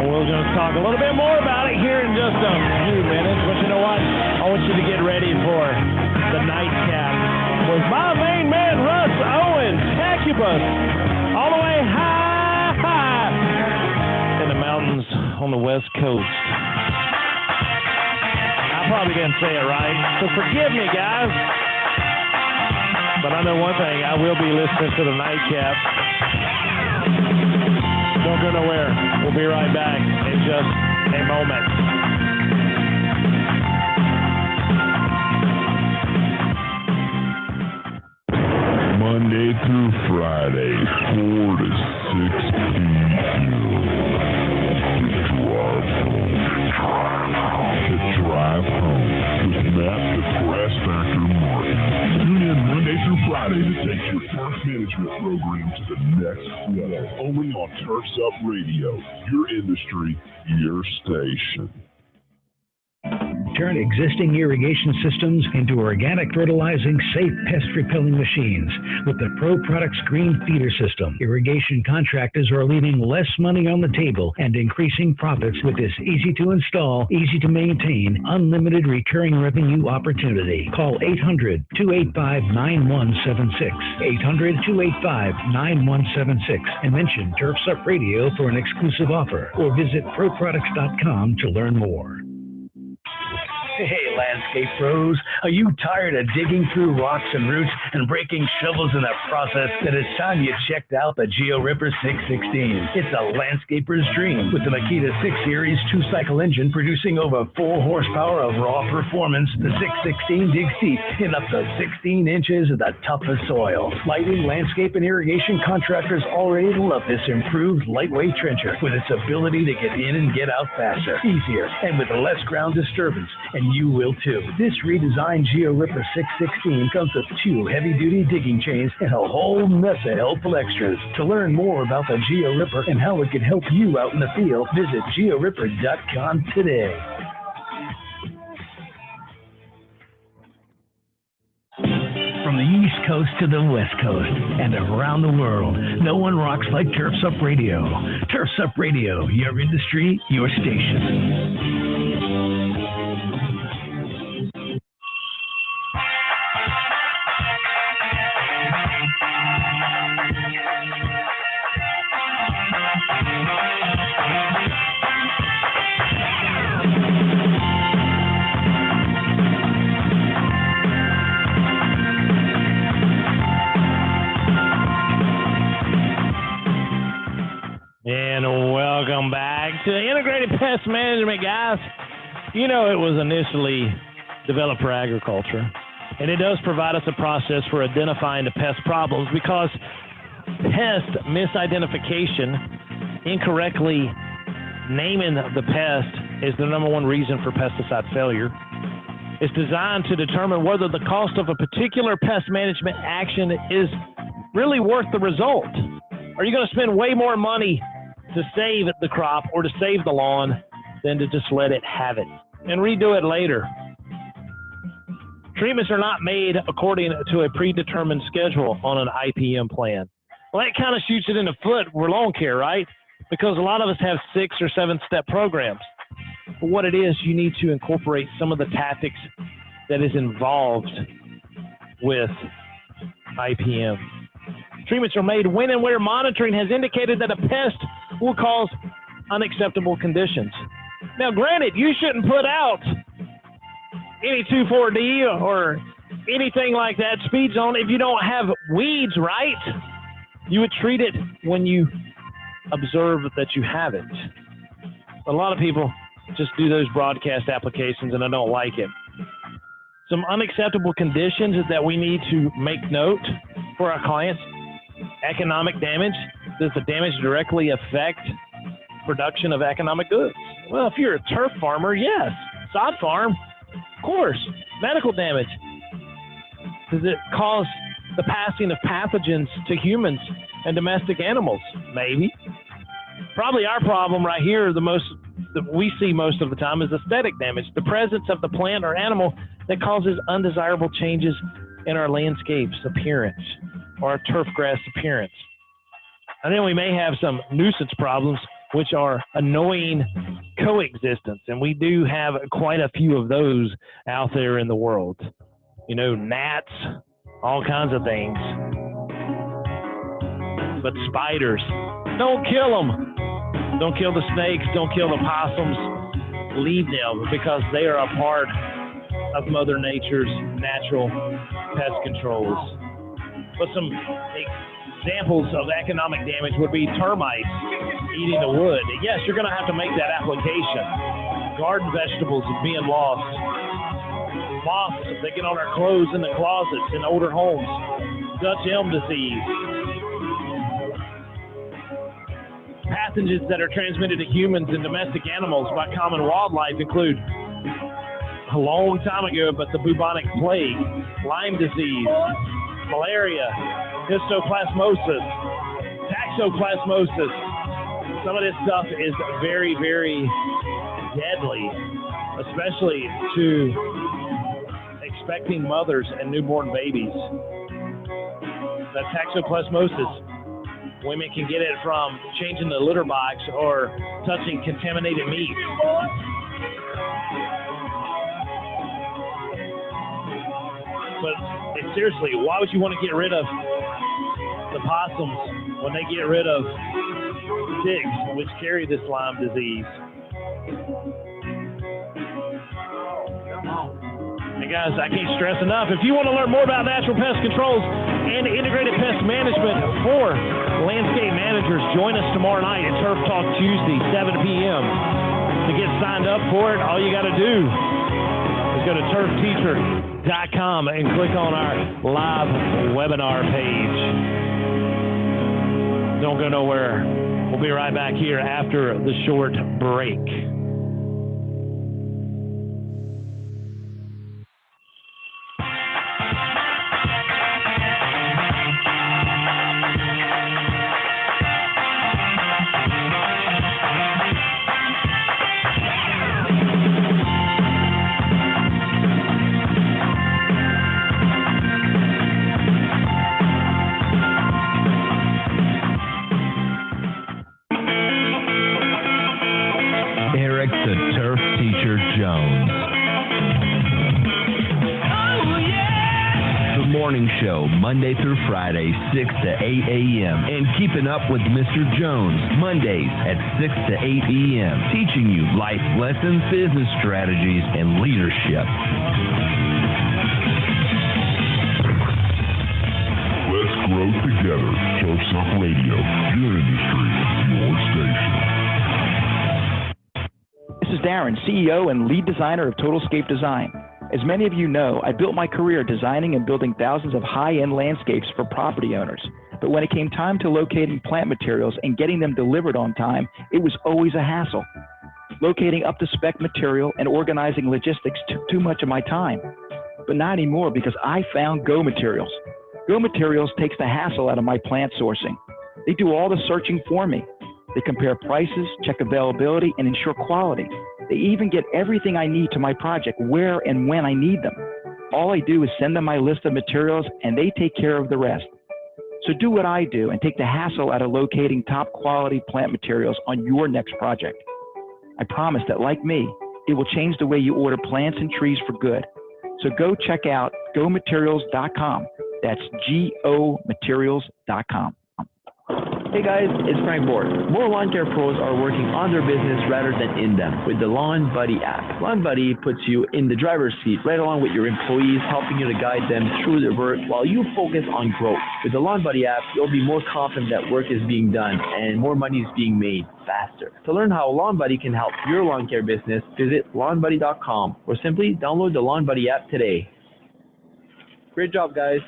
S2: We're going to talk a little bit more about it here in just a few minutes. But you know what? I want you to get ready for the nightcap with my main man, Russ Owens, Tacubus, all the way high in the mountains on the West Coast. I probably didn't say it right, so forgive me, guys. But I know one thing, I will be listening to the nightcap. Don't go nowhere. We'll be right back in just a moment.
S6: Monday through Friday, 4 to 6 p.m. To drive home with Matt the Grass Factor Martin. Tune in Monday through Friday to take your turf management program to the next level. Only on Turfs Up Radio, your industry, your station.
S7: Turn existing irrigation systems into organic fertilizing, safe pest repelling machines with the Pro Products Green Feeder System. Irrigation contractors are leaving less money on the table and increasing profits with this easy to install, easy to maintain, unlimited recurring revenue opportunity. Call 800-285-9176. 800-285-9176 and mention Turfs Up Radio for an exclusive offer or visit ProProducts.com to learn more.
S8: Hey, landscape pros, are you tired of digging through rocks and roots and breaking shovels in the process? Then it's time you checked out the Geo Ripper 616. It's a landscaper's dream with the Makita 6 Series 2-cycle engine producing over 4 horsepower of raw performance. The 616 digs deep in up to 16 inches of the toughest soil. Lighting, landscape, and irrigation contractors already love this improved lightweight trencher with its ability to get in and get out faster, easier, and with less ground disturbance. And you will too. This redesigned Geo Ripper 616 comes with 2 heavy-duty digging chains and a whole mess of helpful extras. To learn more about the Geo Ripper and how it can help you out in the field, visit georipper.com today. From the East Coast to the West Coast and around the world, no one rocks like Turfs Up Radio. Turfs Up Radio, your industry, your station.
S2: And welcome back to Integrated Pest Management, guys. You know it was initially developed for agriculture, and it does provide us a process for identifying the pest problems because pest misidentification, incorrectly naming the pest, is the #1 reason for pesticide failure. It's designed to determine whether the cost of a particular pest management action is really worth the result. Are you going to spend way more money to save the crop or to save the lawn than to just let it have it and redo it later? Treatments are not made according to a predetermined schedule on an IPM plan. Well, that kind of shoots it in the foot for lawn care, right? Because a lot of us have 6 or 7-step programs. But what it is, you need to incorporate some of the tactics that is involved with IPM. Treatments are made when and where monitoring has indicated that a pest will cause unacceptable conditions. Now, granted, you shouldn't put out any 2,4-D or anything like that, speed zone, if you don't have weeds, right? You would treat it when you observe that you have it. A lot of people just do those broadcast applications, and I don't like it. Some unacceptable conditions that we need to make note for our clients. Economic damage. Does the damage directly affect production of economic goods? Well, if you're a turf farmer, yes. Sod farm, of course. Medical damage. Does it cause the passing of pathogens to humans and domestic animals? Maybe. Probably our problem right here, the most that we see most of the time, is aesthetic damage. The presence of the plant or animal that causes undesirable changes in our landscape's appearance or our turf grass appearance. And then we may have some nuisance problems, which are annoying coexistence. And we do have quite a few of those out there in the world. You know, gnats, all kinds of things. But spiders, don't kill them. Don't kill the snakes, don't kill the possums. Leave them, because they are a part of Mother Nature's natural pest controls. But some examples of economic damage would be termites eating the wood. Yes, you're going to have to make that application. Garden vegetables being lost. Moths, they get on our clothes in the closets in older homes. Dutch elm disease. Pathogens that are transmitted to humans and domestic animals by common wildlife include, a long time ago, but the bubonic plague, Lyme disease, malaria, histoplasmosis, toxoplasmosis. Some of this stuff is very, very deadly, especially to expecting mothers and newborn babies. The toxoplasmosis, women can get it from changing the litter box or touching contaminated meat. But seriously, why would you want to get rid of the possums when they get rid of pigs, which carry this Lyme disease? Hey guys, I can't stress enough. If you want to learn more about natural pest controls and integrated pest management for landscape managers, join us tomorrow night at Turf Talk Tuesday, 7 p.m. To get signed up for it, all you got to do is go to turfteacher.com and click on our live webinar page. Don't go nowhere. We'll be right back here after the short break.
S10: Show Monday through Friday, 6 to 8 a.m. And Keeping Up with Mr. Jones, Mondays at 6 to 8 a.m. Teaching you life lessons, business strategies, and leadership.
S6: Let's grow together. Turfs Up Radio, your industry, your station.
S11: This is Darren, CEO and lead designer of Totalscape Design. As many of you know, I built my career designing and building thousands of high-end landscapes for property owners. But when it came time to locating plant materials and getting them delivered on time, it was always a hassle. Locating up-to-spec material and organizing logistics took too much of my time. But not anymore, because I found Go Materials. Go Materials takes the hassle out of my plant sourcing. They do all the searching for me. They compare prices, check availability, and ensure quality. They even get everything I need to my project where and when I need them. All I do is send them my list of materials, and they take care of the rest. So do what I do and take the hassle out of locating top quality plant materials on your next project. I promise that, like me, it will change the way you order plants and trees for good. So go check out gomaterials.com. That's GOmaterials.com.
S12: Hey guys, it's Frank Borg. More lawn care pros are working on their business rather than in them with the Lawn Buddy app. Lawn Buddy puts you in the driver's seat right along with your employees, helping you to guide them through their work while you focus on growth. With the Lawn Buddy app, you'll be more confident that work is being done and more money is being made faster. To learn how Lawn Buddy can help your lawn care business, visit lawnbuddy.com or simply download the Lawn Buddy app today. Great job, guys.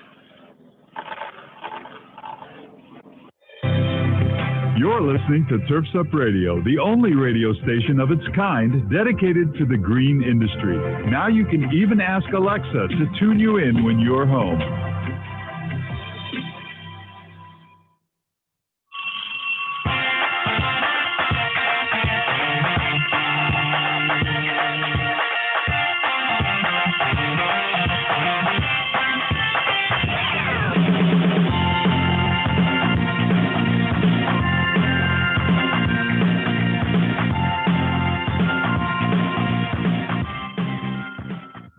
S15: You're listening to Turfs Up Radio, the only radio station of its kind dedicated to the green industry. Now you can even ask Alexa to tune you in when you're home.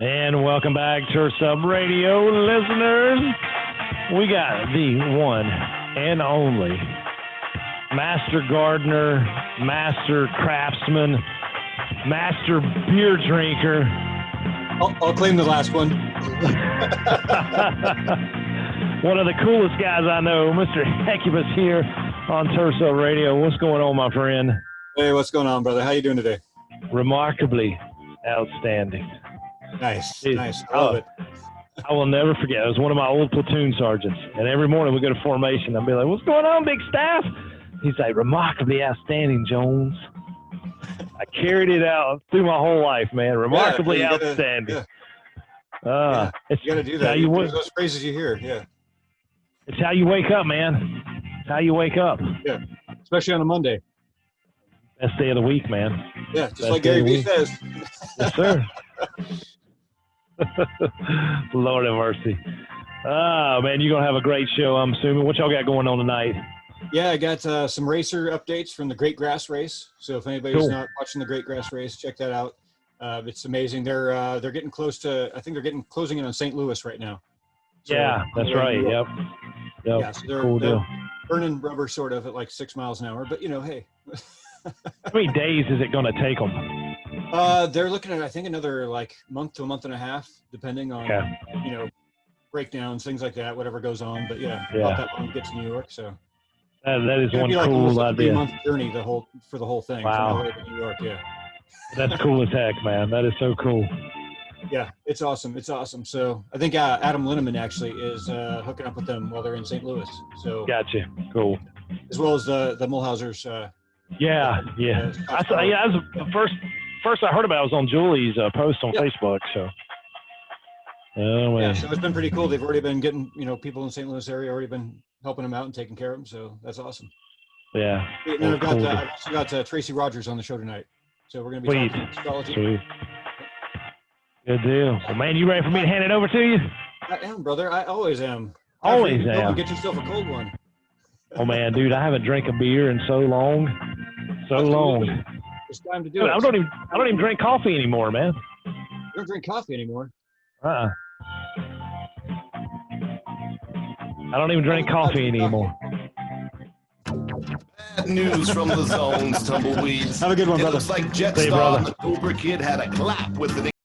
S2: And welcome back, Turfs Up Radio listeners. We got the one and only master gardener, master craftsman, master beer drinker.
S20: I'll claim the last one.
S2: One of the coolest guys I know, Mr. Hecubus here on Turfs Up Radio. What's going on, my friend?
S20: Hey, what's going on, brother? How you doing today?
S2: Remarkably outstanding.
S20: Nice,
S2: Dude,
S20: nice. I love it.
S2: I will never forget. It was one of my old platoon sergeants. And every morning we go to formation. I'd be like, what's going on, big staff? He's like, remarkably outstanding, Jones. I carried it out through my whole life, man. Remarkably outstanding.
S20: You got to do that. Those phrases you hear, yeah.
S2: It's how you wake up, man. It's how you wake up.
S20: Yeah, especially on a Monday.
S2: Best day of the week, man.
S20: Yeah, just
S2: Best
S20: like Gary Vee says.
S2: Yes, sir. Lord have mercy. Oh, man, you're going to have a great show, I'm assuming. What y'all got going on tonight?
S20: Yeah, I got some racer updates from the Great Grass Race. So if anybody's not watching the Great Grass Race, check that out. It's amazing. They're getting close to, I think they're closing in on St. Louis right now. So,
S2: yeah, that's right. Yep.
S20: Yeah, so they're burning rubber sort of at like 6 miles an hour. But, hey.
S2: How many days is it going to take them?
S20: They're looking at, I think, another like month to a month and a half, depending on, breakdowns, things like that, whatever goes on. But about that long to get to New York. So
S2: that is one
S20: like
S2: cool
S20: a
S2: idea.
S20: 3-month journey for the whole thing.
S2: Wow.
S20: From LA to New York, yeah.
S2: That's cool as heck, man. That is so cool.
S20: Yeah, it's awesome. It's awesome. So I think Adam Linneman actually is hooking up with them while they're in St. Louis. So
S2: gotcha. Cool.
S20: As well as the Mulhausers.
S2: Yeah. I saw. Yeah, that was the first I heard about it was on Julie's post on Facebook. So. Oh,
S20: yeah, so it's been pretty cool. They've already been getting, people in St. Louis area already been helping them out and taking care of them. So that's awesome.
S2: Yeah.
S20: And then I've also got Tracy Rogers on the show tonight. So we're going to be talking astrology.
S2: Sweet. Good deal. Well, man, you ready for me to hand it over to you?
S20: I am, brother. I always am.
S2: Always am.
S20: Get yourself a cold one.
S2: Oh, man, dude, I haven't drank a beer in so long.
S20: It's time to do it.
S2: I don't even drink coffee anymore, man.
S20: You don't drink coffee anymore?
S2: I don't even drink coffee anymore.
S21: Bad news from the zones, tumbleweeds.
S20: Have a good one, brother.
S21: It looks like Jetstar and the Cobra Kid had a clap with an